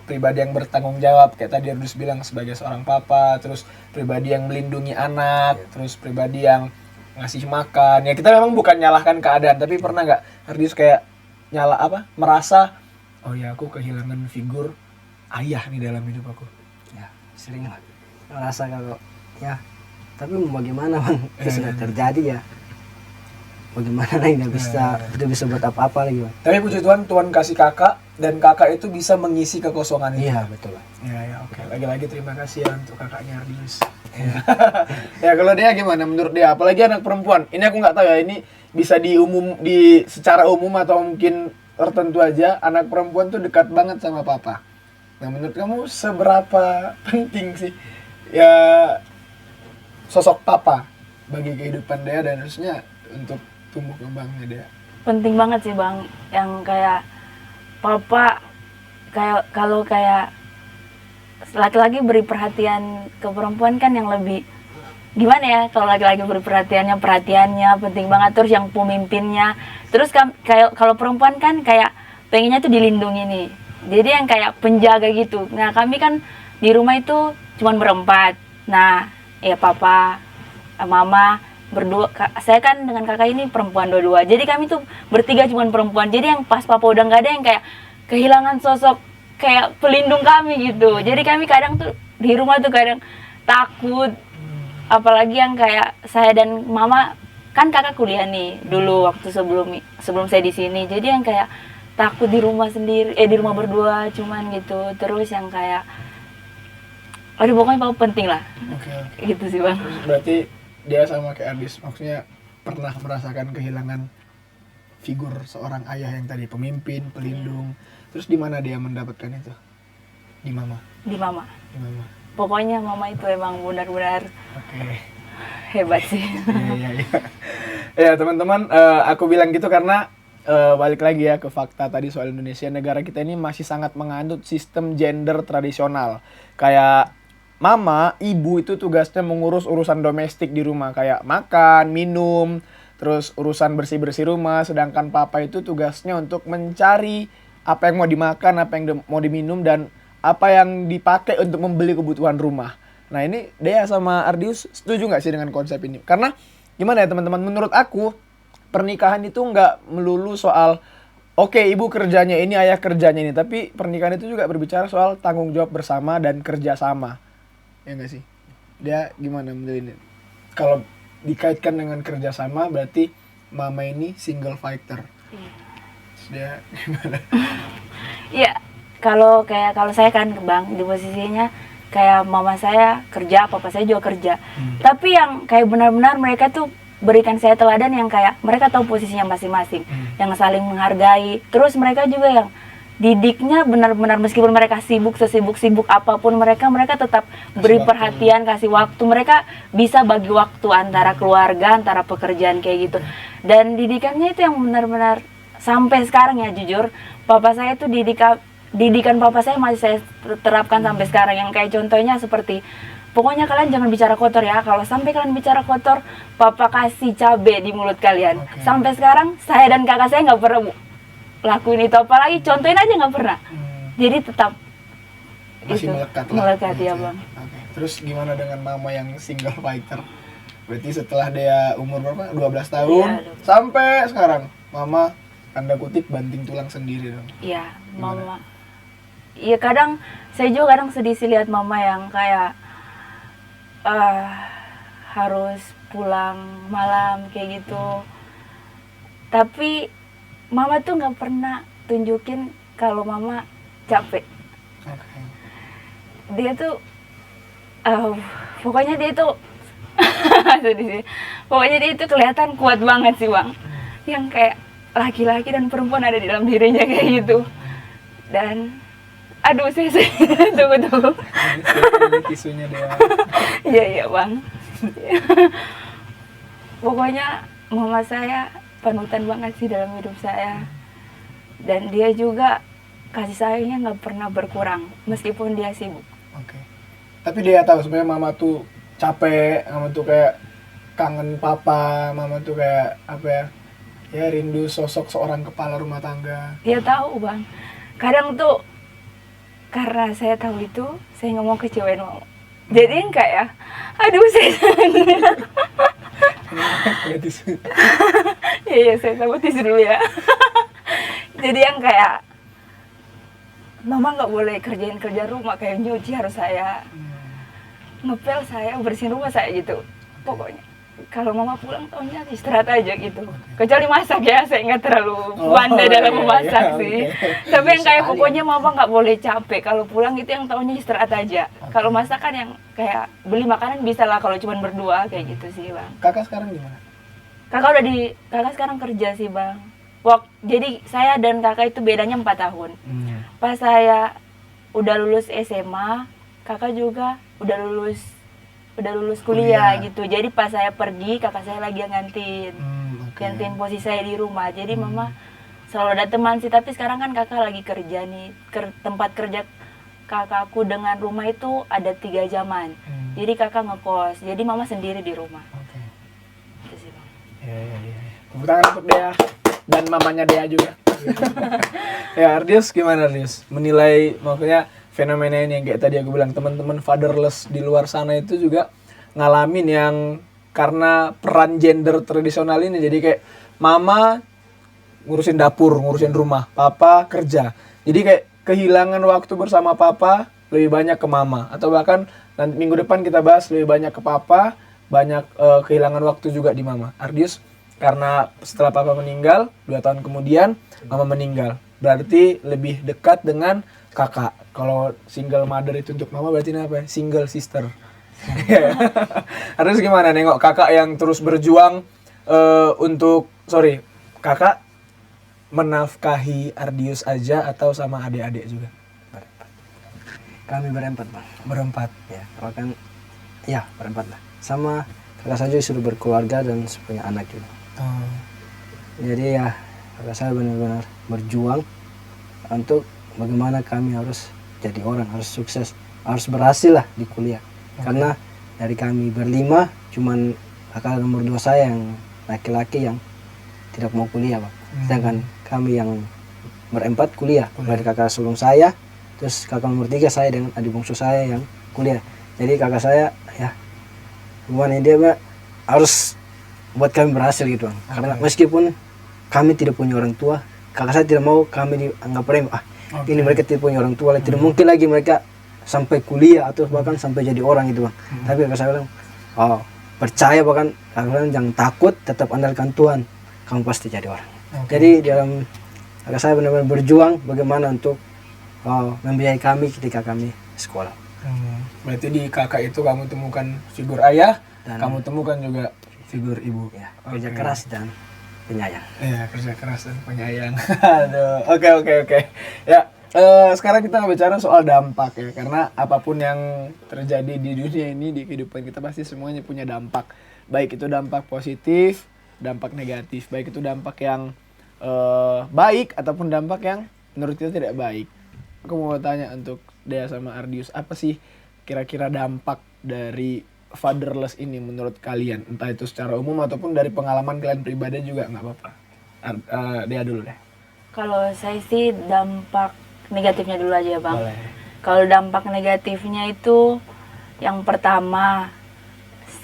pribadi yang bertanggung jawab, kayak tadi Ardius bilang sebagai seorang papa, terus pribadi yang melindungi anak, terus pribadi yang ngasih makan. Ya kita memang bukan nyalahkan keadaan, tapi pernah nggak Ardius kayak merasa oh ya aku kehilangan figur ayah nih dalam hidup aku? Ya sering lah merasa kalau ya, tapi mau bagaimana bang, itu sudah terjadi ya. Bagaimana lagi, nggak bisa buat apa-apa lagi bang. Tapi puji Tuhan, Tuhan kasih kakak dan kakak itu bisa mengisi kekosongan itu. Iya betul lah. Ya oke. Lagi-lagi terima kasih ya untuk kakaknya Ardius. Ya kalau dia gimana menurut dia? Apalagi anak perempuan. Ini aku nggak tahu ya. Ini bisa secara umum atau mungkin tertentu aja. Anak perempuan tuh dekat banget sama papa. Nah menurut kamu seberapa penting sih ya sosok papa bagi kehidupan dia dan harusnya untuk tumbuh kembangnya dia? Penting banget sih bang, yang kayak papa, kayak kalau kayak laki-laki beri perhatian ke perempuan kan yang lebih gimana ya, kalau laki-laki beri perhatiannya penting banget, terus yang pemimpinnya, terus kayak kalau perempuan kan kayak pengennya tuh dilindungi nih, jadi yang kayak penjaga gitu. Nah kami kan di rumah itu cuman berempat, nah ya papa, mama berdua, saya kan dengan kakak ini perempuan dua-dua, jadi kami tuh bertiga cuman perempuan. Jadi yang pas papa udah nggak ada, yang kayak kehilangan sosok kayak pelindung kami gitu. Jadi kami kadang tuh di rumah tuh kadang takut, apalagi yang kayak saya dan mama, kan kakak kuliah nih dulu waktu sebelum saya di sini, jadi yang kayak takut di rumah sendiri, di rumah berdua cuman gitu. Terus yang kayak aduh pokoknya papa penting lah. Oke. Gitu sih bang. Berarti dia sama kayak Ardis, maksudnya pernah merasakan kehilangan figur seorang ayah yang tadi pemimpin, pelindung. Terus di mana dia mendapatkan itu? Di mama. Di mama. Di mama. Pokoknya mama itu emang benar-benar hebat sih. Iya. Ya teman-teman, aku bilang gitu karena balik lagi ya ke fakta tadi soal Indonesia. Negara kita ini masih sangat menganut sistem gender tradisional. Kayak mama, ibu itu tugasnya mengurus urusan domestik di rumah, kayak makan, minum, terus urusan bersih-bersih rumah. Sedangkan papa itu tugasnya untuk mencari apa yang mau dimakan, apa yang mau diminum, dan apa yang dipakai untuk membeli kebutuhan rumah. Nah ini Dea sama Ardius setuju nggak sih dengan konsep ini? Karena gimana ya teman-teman, menurut aku pernikahan itu nggak melulu soal oke, ibu kerjanya ini, ayah kerjanya ini, tapi pernikahan itu juga berbicara soal tanggung jawab bersama dan kerja sama. Ya nggak sih? Dia gimana menurut ini? Kalau dikaitkan dengan kerja sama berarti mama ini single fighter. Terus dia gimana? Iya, kalau saya kan Bang di posisinya kayak mama saya kerja, papa saya juga kerja. Tapi yang kayak benar-benar mereka tuh berikan saya teladan yang kayak mereka tahu posisinya masing-masing, yang saling menghargai. Terus mereka juga yang didiknya benar-benar meskipun mereka sibuk sesibuk-sibuk apapun mereka tetap beri perhatian, kasih waktu. Mereka bisa bagi waktu antara keluarga, antara pekerjaan kayak gitu. Dan didikannya itu yang benar-benar sampai sekarang ya jujur, papa saya tuh didikan papa saya masih saya terapkan sampai sekarang, yang kayak contohnya seperti pokoknya kalian jangan bicara kotor ya. Kalau sampai kalian bicara kotor, papa kasih cabe di mulut kalian. Sampai sekarang saya dan kakak saya nggak pernah lakuin itu, apalagi contohin aja nggak pernah. Jadi tetap Masih itu melekat ya Bang. Oke. Terus gimana dengan mama yang single fighter? Berarti setelah dia umur berapa? 12 tahun sampai sekarang mama tanda kutip banting tulang sendiri dong. Iya, mama. Iya kadang saya juga kadang sedih sih lihat mama yang kayak harus pulang malam kayak gitu. Tapi mama tuh nggak pernah tunjukin kalau mama capek. Dia tuh pokoknya dia tuh sedih sih. Pokoknya dia itu kelihatan kuat banget sih Bang. Yang kayak laki-laki dan perempuan ada di dalam dirinya kayak gitu. Dan aduh saya tunggu. Kisunya dia. Iya Bang. Pokoknya mama saya panutan banget sih dalam hidup saya. Dan dia juga kasih sayangnya nggak pernah berkurang meskipun dia sibuk. Oke. Tapi dia tahu sebenarnya mama tuh capek, mama tuh kayak kangen papa, mama tuh kayak apa ya? Ya rindu sosok seorang kepala rumah tangga. Dia tahu Bang. Kadang tuh karena saya tahu itu, saya nggak mau kecewain mama. Jadi yang kayak, aduh saya Iya, saya takut tisu dulu ya. Jadi yang kayak, mama nggak boleh kerjain kerja rumah, kayak nyuci harus saya, ngepel saya, bersihin rumah saya gitu. Pokoknya kalau mama pulang tahunnya istirahat aja gitu. Kecuali masak ya, saya nggak terlalu pandai dalam memasak sih. Tapi yang kayak pokoknya mama nggak boleh capek. Kalau pulang itu yang tahunnya istirahat aja. Kalau masak kan yang kayak beli makanan bisa lah kalau cuma berdua kayak gitu sih Bang. Kakak sekarang gimana? Kakak sekarang kerja sih Bang. Jadi saya dan kakak itu bedanya 4 tahun. Pas saya udah lulus SMA, kakak juga udah lulus kuliah gitu. Jadi pas saya pergi, kakak saya lagi yang gantiin posisi saya di rumah. Jadi mama selalu ada teman sih, tapi sekarang kan kakak lagi kerja nih. Tempat kerja kakakku dengan rumah itu ada 3 jaman. Jadi kakak ngekos, jadi mama sendiri di rumah. Gitu sih Bang. Iya. Tepuk tangan untuk Dea dan mamanya Dea juga. Ya Ardius gimana Ardius? Menilai maksudnya fenomena ini yang kayak tadi aku bilang, teman-teman fatherless di luar sana itu juga ngalamin yang karena peran gender tradisional ini. Jadi kayak mama ngurusin dapur, ngurusin rumah, papa kerja. Jadi kayak kehilangan waktu bersama papa lebih banyak ke mama. Atau bahkan nanti minggu depan kita bahas lebih banyak ke papa, banyak kehilangan waktu juga di mama. Ardius karena setelah papa meninggal 2 tahun kemudian mama meninggal, berarti lebih dekat dengan kakak. Kalau single mother itu untuk mama berarti apa? Single sister. Harus gimana nengok kakak yang terus berjuang kakak menafkahi Ardius aja atau sama adik-adik juga? Kami berempat Bang. Berempat. Ya, bahkan ya berempat lah. Sama kakak saya juga sudah berkeluarga dan punya anak juga. Jadi ya kakak saya benar-benar berjuang untuk bagaimana kami harus jadi orang, harus sukses, harus berhasil lah di kuliah. Karena dari kami berlima, cuman kakak nomor 2 saya yang laki-laki yang tidak mau kuliah Bang. Sedangkan kami yang berempat kuliah. Dari kakak sebelum saya, Terus kakak nomor 3 saya dengan adik bungsu saya yang kuliah. Jadi kakak saya ya hubungan dia Pak, harus buat kami berhasil gitu Bang. Karena meskipun kami tidak punya orang tua, kakak saya tidak mau kami dianggap remeh. Ini mereka tidak punya orang tua, tidak mungkin lagi mereka sampai kuliah atau bahkan sampai jadi orang gitu Bang. Tapi kakak saya bilang, percaya bahkan kakak bilang jangan takut, tetap andalkan Tuhan, kamu pasti jadi orang. Jadi dalam kakak saya benar-benar berjuang bagaimana untuk membiayai kami ketika kami sekolah. Berarti di kakak itu kamu temukan figur ayah, Dan- kamu temukan juga figur ibu. Ya, kerja keras dan penyayang. Iya, kerja keras dan penyayang. Aduh, oke. Ya, sekarang kita bicara soal dampak ya, karena apapun yang terjadi di dunia ini, di kehidupan kita pasti semuanya punya dampak. Baik itu dampak positif, dampak negatif. Baik itu dampak yang baik ataupun dampak yang menurut kita tidak baik. Aku mau tanya untuk Dea sama Ardius, apa sih kira-kira dampak dari fatherless ini menurut kalian? Entah itu secara umum ataupun dari pengalaman kalian pribadi juga nggak apa-apa. Dea dulu deh. Kalau saya sih dampak negatifnya dulu aja Bang. Boleh. Kalau dampak negatifnya itu yang pertama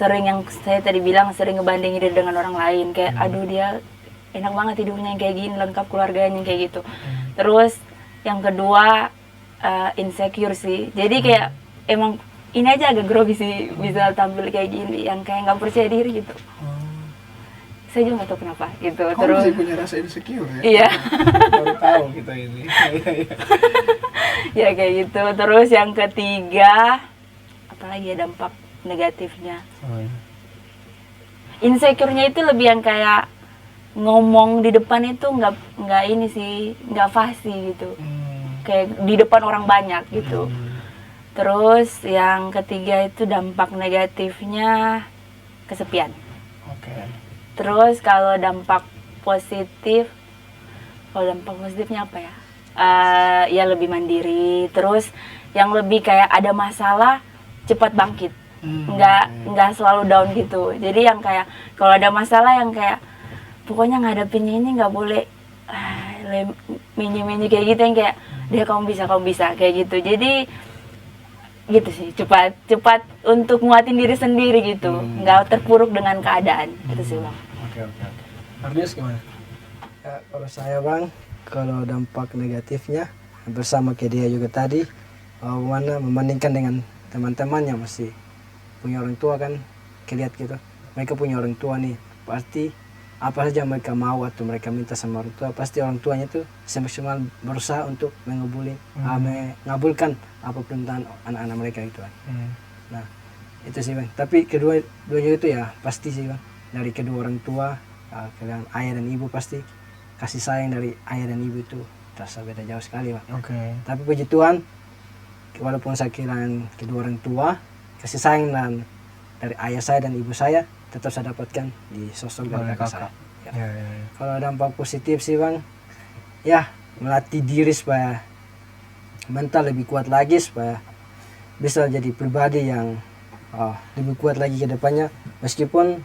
yang saya tadi bilang sering ngebandingin diri dengan orang lain kayak aduh dia enak banget hidupnya yang kayak gini, lengkap keluarganya kayak gitu. Terus yang kedua insecure sih. Jadi kayak emang ini aja agak grogi sih bisa tampil kayak gini yang kayak nggak percaya diri gitu. Saya juga nggak tahu kenapa gitu. Kamu Terus masih punya rasa insecure ya? iya. Baru tahu kita ini. Ya kayak gitu. Terus yang ketiga apalagi ya dampak negatifnya. Insecure-nya itu lebih yang kayak ngomong di depan itu nggak ini sih, nggak fasih gitu. Kayak di depan orang banyak gitu. Terus yang ketiga itu dampak negatifnya kesepian. Oke. Terus kalau dampak positifnya apa ya? Ya lebih mandiri. Terus yang lebih kayak ada masalah cepat bangkit. Nggak selalu down gitu. Jadi yang kayak kalau ada masalah yang kayak pokoknya ngadepinnya ini nggak boleh menye kayak gitu yang kayak dia kamu bisa kayak gitu. Jadi gitu sih cepat untuk nguatin diri sendiri gitu, nggak terpuruk dengan keadaan itu sih Bang. Oke. Ardius gimana? Ya, kalau saya Bang, kalau dampak negatifnya bersama kayak dia juga tadi, mana membandingkan dengan teman-teman yang masih punya orang tua kan, lihat gitu, mereka punya orang tua nih, pasti apa saja mereka mau atau mereka minta sama orang tua, pasti orang tuanya tuh semaksimal berusaha untuk mengabulkan apa permintaan anak-anak mereka gitu kan. Nah itu sih Bang, tapi keduanya itu ya pasti sih Bang, dari kedua orang tua, kalian ayah dan ibu pasti kasih sayang dari ayah dan ibu itu terasa beda jauh sekali Bang. Oke. Tapi puji Tuhan, walaupun saya kehilangan kedua orang tua, kasih sayang dari ayah saya dan ibu saya tetap saya dapatkan di sosok dari kakak saya. Ya. Kalau dampak positif sih Bang, ya melatih diri supaya mental lebih kuat lagi, supaya bisa jadi pribadi yang lebih kuat lagi ke depannya. Meskipun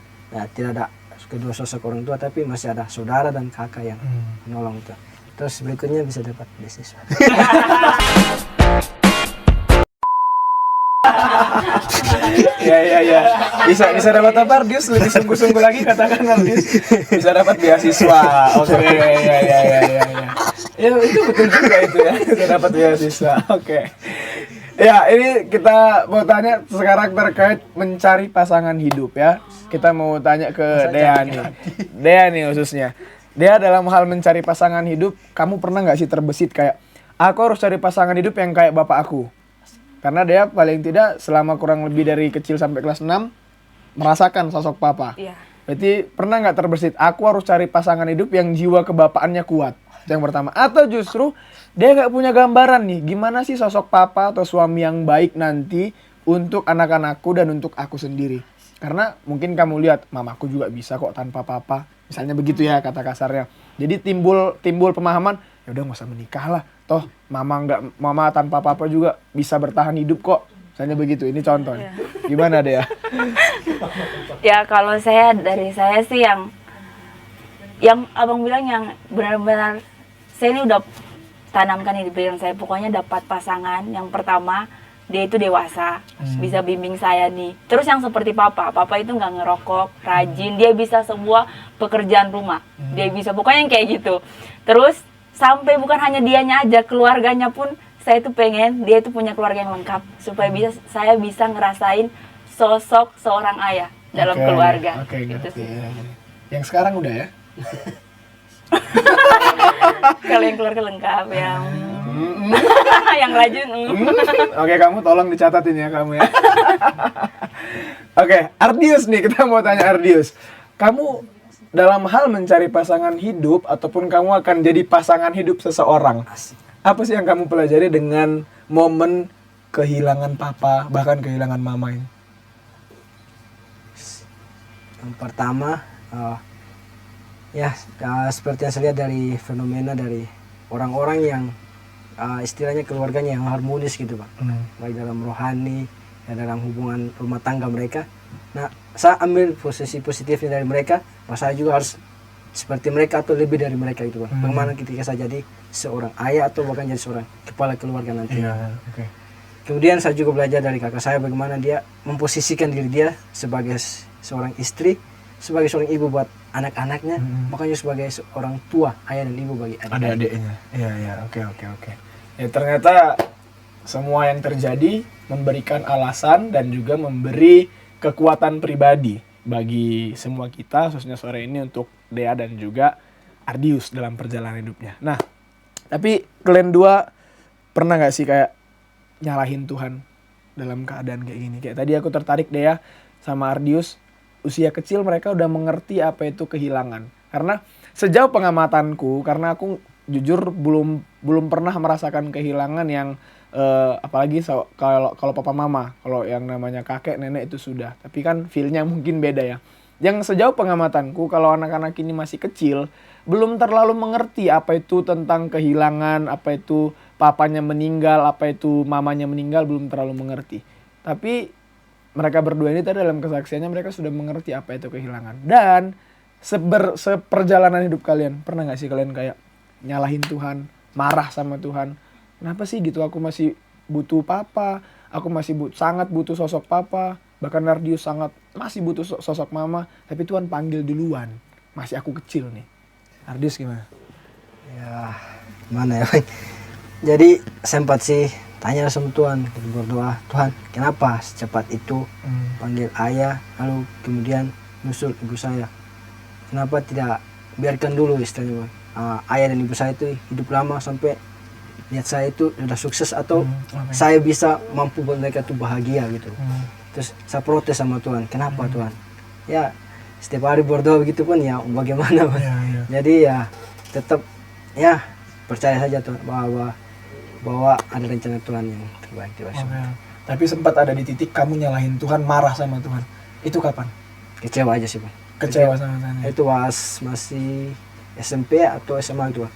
tidak ada kedua sosok orang tua, tapi masih ada saudara dan kakak yang menolong itu. Terus berikutnya bisa dapat beasiswa. Ya. Bisa dapat apa Ardius? Lebih sungguh-sungguh lagi katakan Ardius. Bisa dapat beasiswa. Oke, ya. Ya itu betul juga itu ya. Bisa dapat beasiswa. Oke. Ya, ini kita mau tanya sekarang terkait mencari pasangan hidup ya. Kita mau tanya ke Dea nih. Dea nih khususnya. Dea dalam hal mencari pasangan hidup, kamu pernah nggak sih terbesit kayak aku harus cari pasangan hidup yang kayak bapak aku? Karena dia paling tidak selama kurang lebih dari kecil sampai kelas 6 merasakan sosok papa. Iya. Berarti pernah nggak terbesit aku harus cari pasangan hidup yang jiwa kebapaannya kuat? Itu yang pertama. Atau justru dia nggak punya gambaran nih gimana sih sosok papa atau suami yang baik nanti untuk anak-anakku dan untuk aku sendiri. Karena mungkin kamu lihat mamaku juga bisa kok tanpa papa. Misalnya begitu ya kata kasarnya. Jadi timbul pemahaman ya udah nggak usah menikah lah. Toh mama tanpa papa juga bisa bertahan hidup kok. Misalnya begitu. Ini contoh. Gimana deh ya? Ya kalau dari saya sih yang abang bilang yang benar-benar saya ini udah tanamkan di pikiran saya, pokoknya dapat pasangan yang pertama dia itu dewasa, bisa bimbing saya nih. Terus yang seperti papa itu nggak ngerokok, rajin, dia bisa semua pekerjaan rumah, dia bisa, pokoknya yang kayak gitu. Terus sampai bukan hanya dianya aja, keluarganya pun saya tuh pengen dia itu punya keluarga yang lengkap, supaya saya bisa ngerasain sosok seorang ayah dalam keluarga. Oke, Gitu ngerti. sih. Yang sekarang udah ya? Kalau yang keluarga lengkap, yang yang rajin. Oke, kamu tolong dicatatin ya kamu ya. Oke, Ardius nih, kita mau tanya Ardius. Kamu dalam hal mencari pasangan hidup ataupun kamu akan jadi pasangan hidup seseorang, apa sih yang kamu pelajari dengan momen kehilangan papa, bahkan kehilangan mama ini? Yang pertama, seperti yang saya lihat dari fenomena dari orang-orang yang istilahnya keluarganya yang harmonis gitu Pak, baik dalam rohani, ya dalam hubungan rumah tangga mereka. Nah, saya ambil posisi positifnya dari mereka, saya juga harus seperti mereka atau lebih dari mereka itu Pak. Bagaimana ketika saya jadi seorang ayah atau bahkan jadi seorang kepala keluarga nanti. Kemudian saya juga belajar dari kakak saya bagaimana dia memposisikan diri dia sebagai seorang istri, sebagai seorang ibu buat anak-anaknya, makanya sebagai seorang tua, ayah dan ibu bagi adik-adiknya. Iya, oke. Ya ternyata semua yang terjadi memberikan alasan dan juga memberi kekuatan pribadi bagi semua kita, khususnya sore ini untuk Dea dan juga Ardius dalam perjalanan hidupnya. Nah, tapi kalian dua pernah nggak sih kayak nyalahin Tuhan dalam keadaan kayak gini? Kayak tadi aku tertarik Dea sama Ardius, usia kecil mereka udah mengerti apa itu kehilangan. Karena sejauh pengamatanku, karena aku jujur belum pernah merasakan kehilangan yang apalagi kalau papa mama, kalau yang namanya kakek nenek itu sudah. Tapi kan feel-nya mungkin beda ya. Yang sejauh pengamatanku, kalau anak-anak ini masih kecil, belum terlalu mengerti apa itu tentang kehilangan, apa itu papanya meninggal, apa itu mamanya meninggal, belum terlalu mengerti. Tapi mereka berdua ini tadi dalam kesaksiannya mereka sudah mengerti apa itu kehilangan. Dan seperjalanan hidup kalian, pernah gak sih kalian kayak nyalahin Tuhan, marah sama Tuhan? Kenapa sih gitu, aku masih butuh papa, aku masih sangat butuh sosok papa, bahkan Ardius masih butuh sosok mama, tapi Tuhan panggil duluan, masih aku kecil nih. Ardius gimana? Ya, mana ya? Jadi sempat sih tanya sama Tuhan, berdoa, Tuhan kenapa secepat itu panggil ayah, lalu kemudian nyusul ibu saya? Kenapa tidak biarkan dulu istilahnya ayah dan ibu saya itu hidup lama sampai lihat saya itu sudah sukses atau saya bisa mampu buat mereka tuh bahagia gitu. Terus saya protes sama Tuhan, kenapa Tuhan? Ya setiap hari berdoa begitu pun ya bagaimana Pak? Jadi ya tetap ya percaya saja Tuhan bahwa ada rencana Tuhan yang terbaik di masa. Tapi sempat ada di titik kamu nyalahin Tuhan, marah sama Tuhan. Itu kapan? Kecewa aja sih Pak. Kecewa sama Tuhan. Itu masih SMP atau SMA gitu Pak.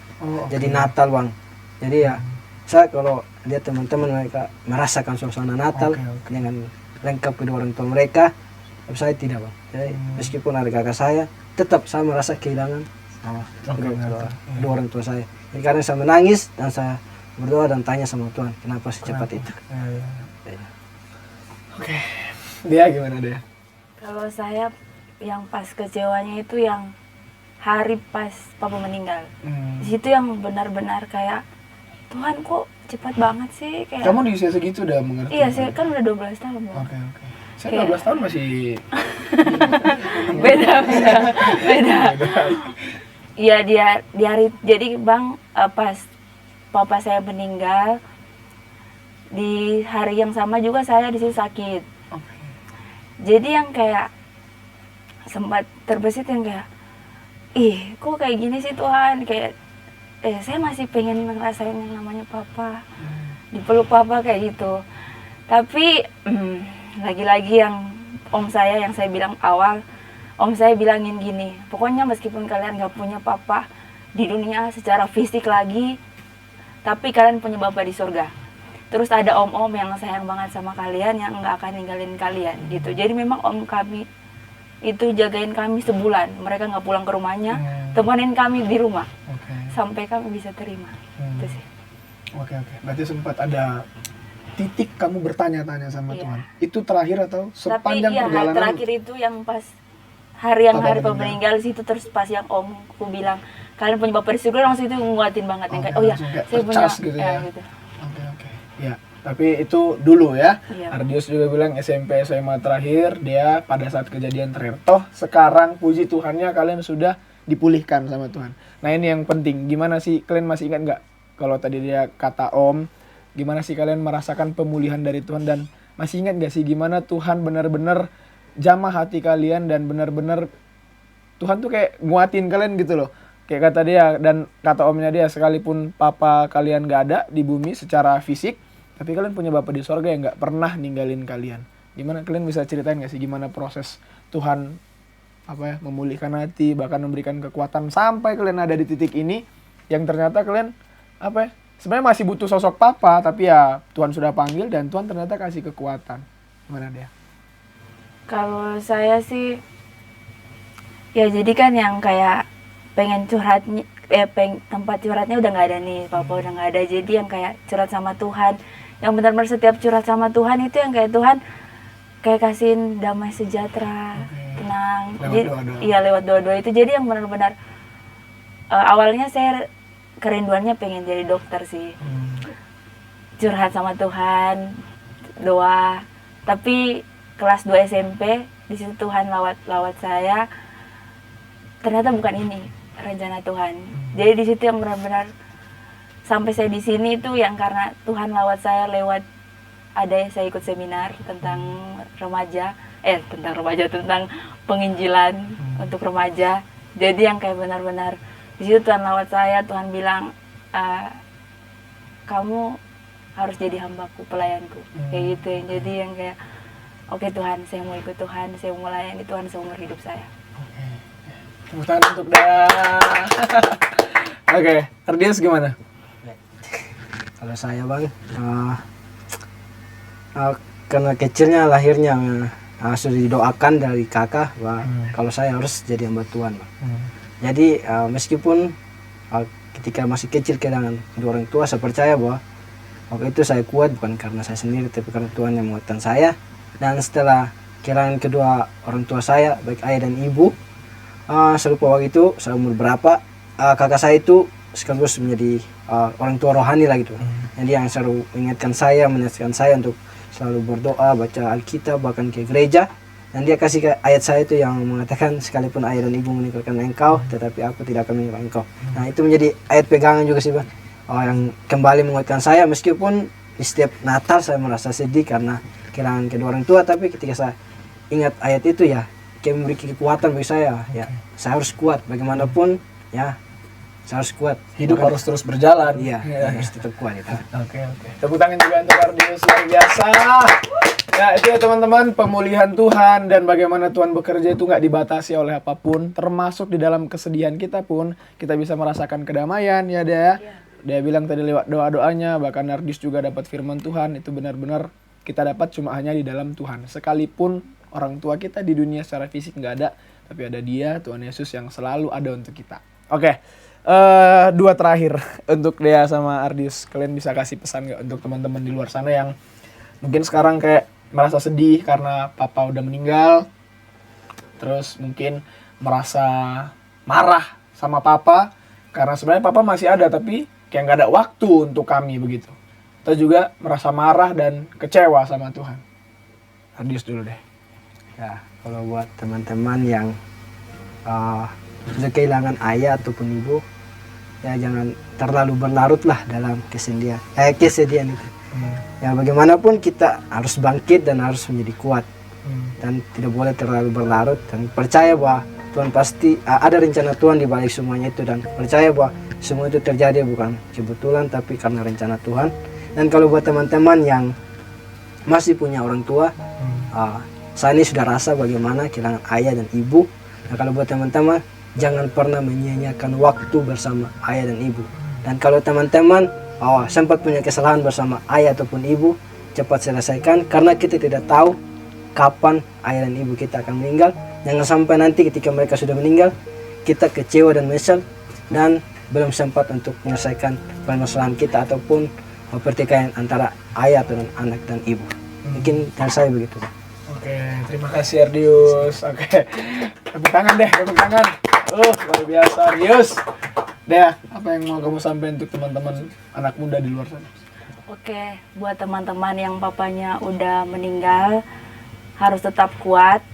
Jadi Natal Bang. Jadi ya saya kalau lihat teman-teman mereka merasakan suasana Natal dengan lengkap kedua orang tua mereka, tapi saya tidak Bang. Jadi meskipun ada kakak saya, tetap saya merasa kehilangan kedua orang tua saya. Jadi karena saya menangis dan saya berdoa dan tanya sama Tuhan, kenapa secepat itu? Oke. Dia gimana Dia? Kalau saya yang pas kecewanya itu yang hari pas papa meninggal. Di situ yang benar-benar kayak Tuhan kok cepat banget sih kayak. Kamu di usia segitu udah mengerti? Iya, saya kan udah 12 tahun. Oke. Saya 12 tahun masih beda. Iya di hari, jadi Bang pas papa saya meninggal di hari yang sama juga saya di situ sakit. Jadi yang kayak sempat terbesit yang kayak kok kayak gini sih Tuhan, kayak saya masih pengen ngerasain yang namanya papa, dipeluk papa kayak gitu. Tapi lagi-lagi yang om saya yang saya bilang awal, om saya bilangin gini, pokoknya meskipun kalian gak punya papa di dunia secara fisik lagi, tapi kalian punya Bapa di surga. Terus ada om-om yang sayang banget sama kalian, yang gak akan ninggalin kalian gitu. Jadi memang om kami itu jagain kami sebulan, mereka gak pulang ke rumahnya, temenin kami di rumah sampai kami bisa terima. Itu sih. Oke. Berarti sempat ada titik kamu bertanya-tanya sama Iya. Tuhan. Itu terakhir atau Tapi sepanjang iya, perjalanan? terakhir itu yang pas hari Papa Papa meninggal situ, terus pas yang omku bilang kalian punya bapak di surga, langsung itu nguatin banget yang kayak, oh ya langsung kayak saya punya tercas gitu ya. gitu. Oke. Ya, tapi itu dulu ya. Iya. Ardius juga bilang SMP SMA terakhir dia pada saat kejadian terakhir. Toh sekarang puji Tuhannya kalian sudah dipulihkan sama Tuhan. Nah ini yang penting. Gimana sih kalian masih ingat nggak kalau tadi dia kata Om, gimana sih kalian merasakan pemulihan dari Tuhan, dan masih ingat nggak sih gimana Tuhan benar-benar jamah hati kalian dan benar-benar Tuhan tuh kayak nguatin kalian gitu loh. Kayak kata dia dan kata omnya dia, sekalipun papa kalian gak ada di bumi secara fisik, tapi kalian punya Bapa di sorga yang gak pernah ninggalin kalian. Gimana kalian bisa ceritain gak sih gimana proses Tuhan memulihkan hati, bahkan memberikan kekuatan sampai kalian ada di titik ini yang ternyata kalian sebenarnya masih butuh sosok papa, tapi ya Tuhan sudah panggil dan Tuhan ternyata kasih kekuatan. Gimana dia? Kalau saya sih ya jadi kan yang kayak pengen curhatnya tempat curhatnya udah nggak ada nih, papa udah nggak ada, jadi yang kayak curhat sama Tuhan, yang benar-benar setiap curhat sama Tuhan itu yang kayak Tuhan kayak kasihin damai sejahtera, tenang. Iya, lewat doa-doa itu. Jadi yang benar-benar awalnya saya kerinduannya pengen jadi dokter sih, curhat sama Tuhan, doa. Tapi kelas 2 SMP di situ Tuhan lawat saya, ternyata bukan ini rencana Tuhan. Jadi di situ yang benar-benar sampai saya di sini itu yang karena Tuhan lawat saya lewat ada saya ikut seminar tentang tentang penginjilan untuk remaja. Jadi yang kayak benar-benar di situ Tuhan lawat saya, Tuhan bilang kamu harus jadi hambaku, pelayanku, kayak gitu. Jadi yang kayak oke Tuhan, saya mau ikut Tuhan, saya mau melayani Tuhan seumur hidup saya. Tepuk tangan untuk dia. Oke, Ardius gimana? Kalau saya bang, karena kecilnya lahirnya sudah didoakan dari kakak bahwa kalau saya harus jadi hamba Tuhan bang. Jadi meskipun ketika masih kecil kehilangan kedua orang tua, saya percaya bahwa waktu itu saya kuat bukan karena saya sendiri, tapi karena Tuhan yang menguatkan saya. Dan setelah kehilangan kedua orang tua saya, baik ayah dan ibu, saya lupa waktu itu saya umur berapa, kakak saya itu sekaligus menjadi orang tua rohani lah gitu. Jadi yang selalu mengingatkan saya, menasihatkan saya untuk selalu berdoa, baca Alkitab, bahkan ke gereja. Dan dia kasih ayat saya itu yang mengatakan, sekalipun ayah dan ibu meninggalkan engkau, tetapi aku tidak akan meninggalkan engkau. Nah itu menjadi ayat pegangan juga sih bang, yang kembali menguatkan saya. Meskipun di setiap Natal saya merasa sedih karena kehilangan kedua orang tua, tapi ketika saya ingat ayat itu ya kayak memberi kekuatan bagi saya. Ya saya harus kuat bagaimanapun, ya saya harus kuat. Hidup harus terus berjalan. Iya, harus tetap kuat itu. Oke. Tepuk tangan juga untuk Ardius, luar biasa. Ya itu ya teman-teman, pemulihan Tuhan dan bagaimana Tuhan bekerja itu nggak dibatasi oleh apapun, termasuk di dalam kesedihan kita pun kita bisa merasakan kedamaian ya dia. Dia bilang tadi lewat doa-doanya, bahkan Ardius juga dapat firman Tuhan, itu benar-benar kita dapat cuma hanya di dalam Tuhan. Sekalipun orang tua kita di dunia secara fisik nggak ada, tapi ada Dia, Tuhan Yesus yang selalu ada untuk kita. Oke, dua terakhir untuk Dea sama Ardius. Kalian bisa kasih pesan nggak untuk teman-teman di luar sana yang mungkin sekarang kayak merasa sedih karena papa udah meninggal, terus mungkin merasa marah sama papa karena sebenarnya papa masih ada tapi kayak nggak ada waktu untuk kami begitu. Atau juga merasa marah dan kecewa sama Tuhan. Ardius dulu deh. Ya, kalau buat teman-teman yang sudah kehilangan ayah ataupun ibu, ya jangan terlalu berlarut lah dalam kesedihan itu. Ya bagaimanapun kita harus bangkit dan harus menjadi kuat, dan tidak boleh terlalu berlarut, dan percaya bahwa Tuhan pasti ada rencana Tuhan di balik semuanya itu, dan percaya bahwa semua itu terjadi bukan kebetulan tapi karena rencana Tuhan. Dan kalau buat teman-teman yang masih punya orang tua, saya ini sudah rasa bagaimana kehilangan ayah dan ibu. Nah kalau buat teman-teman, jangan pernah menyia-nyiakan waktu bersama ayah dan ibu. Dan kalau teman-teman sempat punya kesalahan bersama ayah ataupun ibu, cepat selesaikan, karena kita tidak tahu kapan ayah dan ibu kita akan meninggal. Jangan sampai nanti ketika mereka sudah meninggal, kita kecewa dan menyesal, dan belum sempat untuk menyelesaikan permasalahan kita ataupun pertikaian antara ayah dan anak dan ibu. Mungkin dari saya begitu. Oke, terima kasih Ardius. Oke, tepuk tangan deh, tepuk tangan. Luar biasa Ardius. Dea, apa yang mau kamu sampaikan untuk teman-teman anak muda di luar sana? Oke, buat teman-teman yang papanya udah meninggal, harus tetap kuat,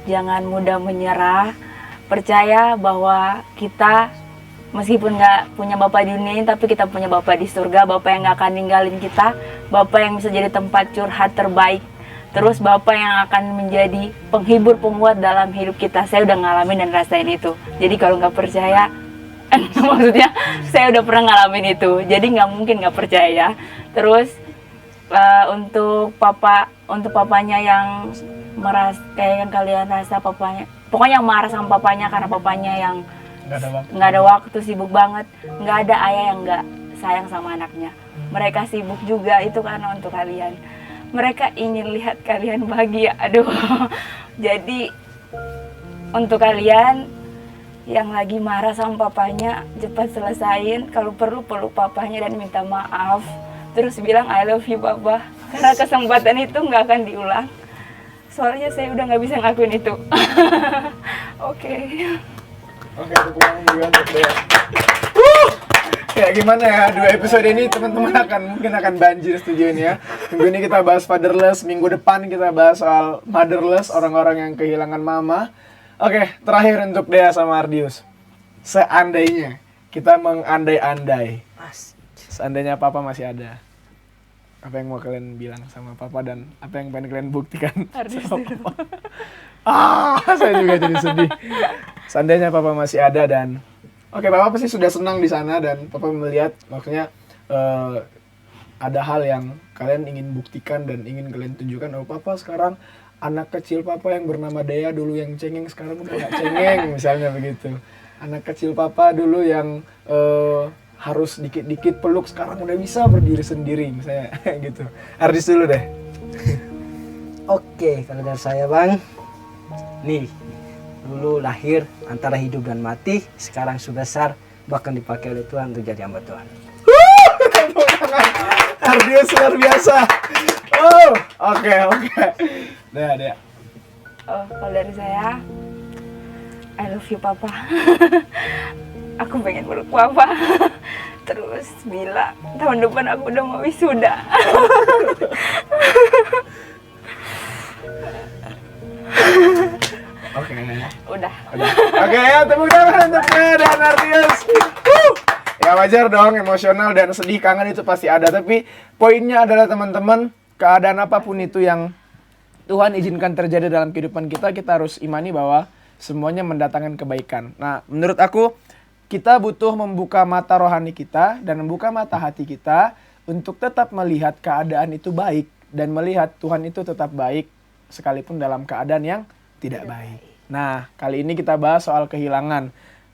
jangan mudah menyerah. Percaya bahwa kita meskipun nggak punya bapak di dunia ini, tapi kita punya bapak di surga, bapak yang nggak akan ninggalin kita, bapak yang bisa jadi tempat curhat terbaik. Terus bapak yang akan menjadi penghibur, penguat dalam hidup kita. Saya udah ngalamin dan rasain itu. Jadi kalau nggak percaya, maksudnya saya udah pernah ngalamin itu. Jadi nggak mungkin nggak percaya. Terus untuk papanya yang kayak yang kalian rasa papanya, pokoknya yang marah sama papanya karena papanya yang nggak ada waktu, sibuk banget. Nggak ada ayah yang nggak sayang sama anaknya. Mereka sibuk juga, itu karena untuk kalian. Mereka ingin lihat kalian bahagia. Aduh. Jadi untuk kalian yang lagi marah sama papanya, cepat selesain. Kalau perlu peluk papanya dan minta maaf. Terus bilang I love you papa. Karena kesempatan itu nggak akan diulang. Soalnya saya udah nggak bisa ngakuin itu. Oke. Oke, tepuk tangan juga untuk Dea. Kayak gimana ya, 2 episode ini teman-teman mungkin akan banjir studio ini ya. Minggu ini kita bahas fatherless, minggu depan kita bahas soal motherless, orang-orang yang kehilangan mama. Oke, terakhir untuk Dea sama Ardius. Seandainya kita mengandai-andai, seandainya papa masih ada, apa yang mau kalian bilang sama papa dan apa yang pengen kalian buktikan sama papa? Saya juga jadi sedih. Seandainya papa masih ada dan oke, papa pasti sudah senang di sana dan papa melihat, maksudnya ada hal yang kalian ingin buktikan dan ingin kalian tunjukkan. Oh, papa sekarang anak kecil papa yang bernama Dea dulu yang cengeng sekarang udah gak cengeng, misalnya begitu. Anak kecil papa dulu yang harus dikit-dikit peluk sekarang udah bisa berdiri sendiri, misalnya gitu. Ardis dulu deh. Oke, kalau dari saya bang, nih dulu lahir antara hidup dan mati, sekarang sudah besar bahkan dipakai oleh Tuhan untuk jadi hamba Tuhan. Ardius luar biasa. Oke. Dea. Kalau dari saya, I love you papa. Aku pengen peluk papa. Terus bila tahun depan aku udah mau wisuda. Oke. Udah. Oke, ya tepuk tangan untuk Dea dan Ardius. Ya wajar dong, emosional dan sedih, kangen itu pasti ada. Tapi poinnya adalah teman-teman, keadaan apapun itu yang Tuhan izinkan terjadi dalam kehidupan kita, kita harus imani bahwa semuanya mendatangkan kebaikan. Nah, menurut aku, kita butuh membuka mata rohani kita dan membuka mata hati kita untuk tetap melihat keadaan itu baik dan melihat Tuhan itu tetap baik sekalipun dalam keadaan yang tidak baik. Nah, kali ini kita bahas soal kehilangan.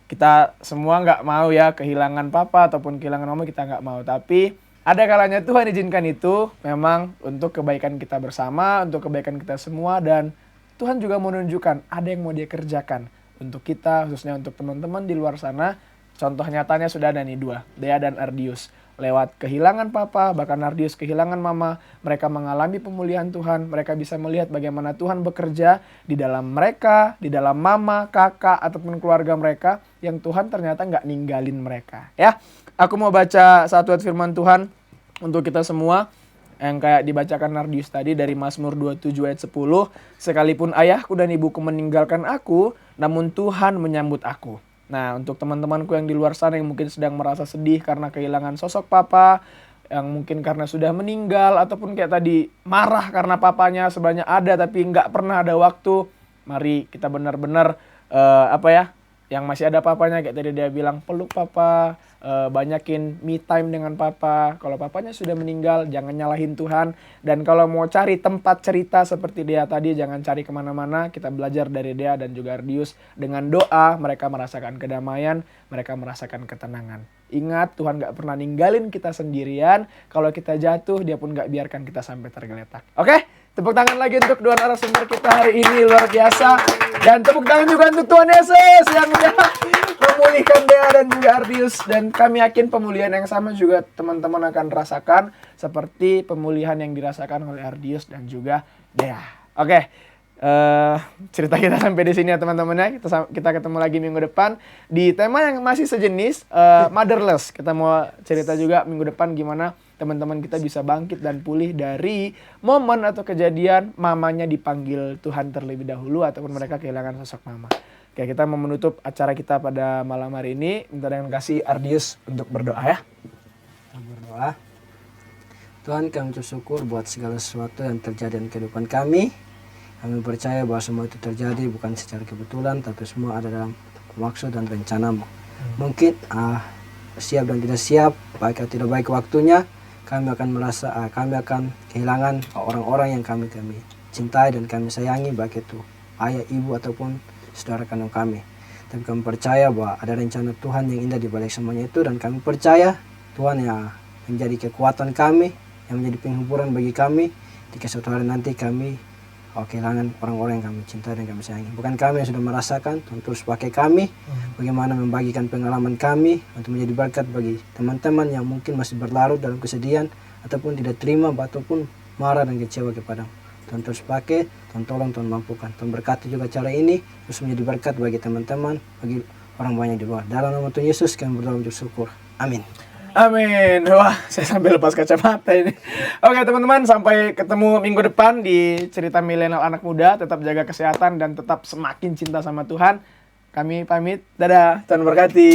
Kita semua nggak mau ya kehilangan papa ataupun kehilangan mama, kita nggak mau. Tapi ada kalanya Tuhan izinkan itu memang untuk kebaikan kita bersama, untuk kebaikan kita semua. Dan Tuhan juga menunjukkan ada yang mau dia kerjakan untuk kita, khususnya untuk teman-teman di luar sana. Contoh nyatanya sudah ada nih 2, Dea dan Ardius. Lewat kehilangan papa, bahkan Ardius kehilangan mama, mereka mengalami pemulihan Tuhan. Mereka bisa melihat bagaimana Tuhan bekerja di dalam mereka, di dalam mama, kakak, ataupun keluarga mereka, yang Tuhan ternyata nggak ninggalin mereka. Ya, aku mau baca satu ayat firman Tuhan untuk kita semua, yang kayak dibacakan Ardius tadi dari Mazmur 27 ayat 10. Sekalipun ayahku dan ibuku meninggalkan aku, namun Tuhan menyambut aku. Nah, untuk teman-temanku yang di luar sana yang mungkin sedang merasa sedih karena kehilangan sosok papa, yang mungkin karena sudah meninggal, ataupun kayak tadi marah karena papanya sebenarnya ada tapi nggak pernah ada waktu, mari kita benar-benar yang masih ada papanya, kayak tadi dia bilang, peluk papa, banyakin me time dengan papa. Kalau papanya sudah meninggal, jangan nyalahin Tuhan. Dan kalau mau cari tempat cerita seperti dia tadi, jangan cari kemana-mana. Kita belajar dari Dea dan juga Ardius. Dengan doa, mereka merasakan kedamaian, mereka merasakan ketenangan. Ingat, Tuhan gak pernah ninggalin kita sendirian. Kalau kita jatuh, dia pun gak biarkan kita sampai tergeletak. Oke? Tepuk tangan lagi untuk dua narasumber kita hari ini, luar biasa. Dan tepuk tangan juga untuk Tuhan Yesus yang udah memulihkan Dea dan juga Ardius, dan kami yakin pemulihan yang sama juga teman-teman akan rasakan seperti pemulihan yang dirasakan oleh Ardius dan juga Dea. Oke. Cerita kita sampai di sini ya teman-teman ya. Kita ketemu lagi minggu depan di tema yang masih sejenis, motherless. Kita mau cerita juga minggu depan gimana teman-teman kita bisa bangkit dan pulih dari momen atau kejadian mamanya dipanggil Tuhan terlebih dahulu ataupun mereka kehilangan sosok mama. Oke, kita mau menutup acara kita pada malam hari ini. Minta dengan kasih Ardius untuk berdoa ya. Kita berdoa. Tuhan, kami bersyukur buat segala sesuatu yang terjadi dalam kehidupan kami. Kami percaya bahwa semua itu terjadi bukan secara kebetulan, tapi semua ada dalam maksud dan rencanamu. Mungkin siap dan tidak siap, baik atau tidak baik waktunya, kami akan merasa kami akan kehilangan orang-orang yang kami cintai dan kami sayangi, baik itu ayah, ibu ataupun saudara kandung kami. Tapi kami percaya bahwa ada rencana Tuhan yang indah di balik semuanya itu, dan kami percaya Tuhan yang menjadi kekuatan kami, yang menjadi penghiburan bagi kami jika suatu hari nanti kami kehilangan orang-orang yang kami cintai dan kami sayangi. Bukan kami yang sudah merasakan, Tuhan terus pakai kami bagaimana membagikan pengalaman kami untuk menjadi berkat bagi teman-teman yang mungkin masih berlarut dalam kesedihan ataupun tidak terima ataupun marah dan kecewa kepada Tuhan. Terus pakai, Tuhan tolong, Tuhan mampukan. Tuhan berkati juga cara ini terus menjadi berkat bagi teman-teman, bagi orang banyak di luar. Dalam nama Tuhan Yesus kami berdoa bersyukur. Amin. Amin. Wah, saya sampai lepas kacamata ini. Oke teman-teman, sampai ketemu minggu depan di cerita milenial anak muda. Tetap jaga kesehatan dan tetap semakin cinta sama Tuhan. Kami pamit. Dadah. Tuhan berkati.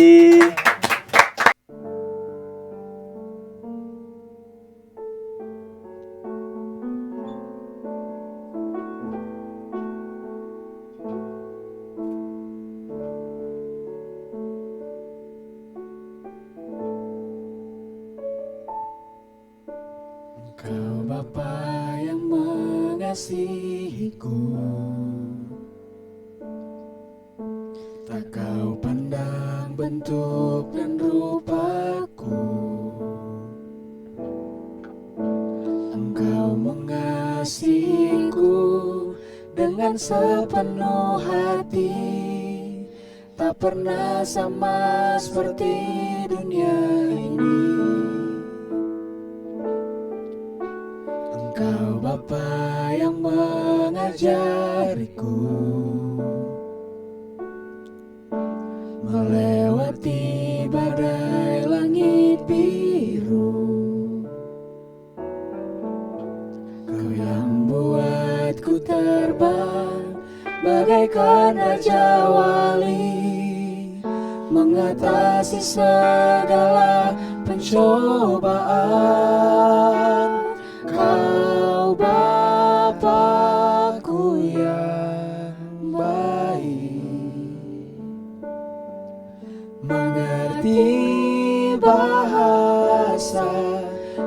Engkau Bapa yang mengasihiku, tak kau pandang bentuk dan rupaku. Engkau mengasihiku dengan sepenuh hati, tak pernah sama seperti dunia ini. Engkau Bapa yang mengajariku melewati badai langit biru. Kau yang buatku terbang bagaikan raja wali, mengatasi segala pencobaan. Kau Bapakku yang baik, mengerti bahasa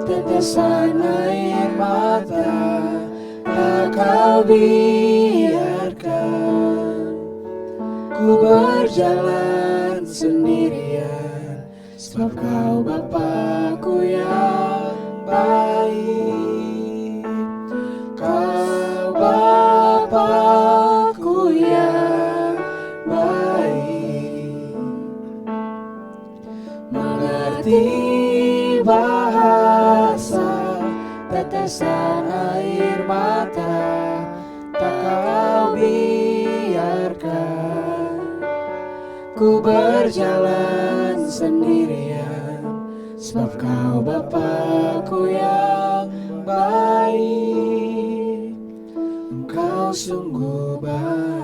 tetesan air mata, tak kau biarkan ku berjalan sendirian, sebab kau Bapakku yang baik. Kau Bapakku yang baik, mengerti bahasa tetesan air mata, tak kau biarkan ku berjalan sendirian, sebab kau Bapakku yang baik. Engkau sungguh baik.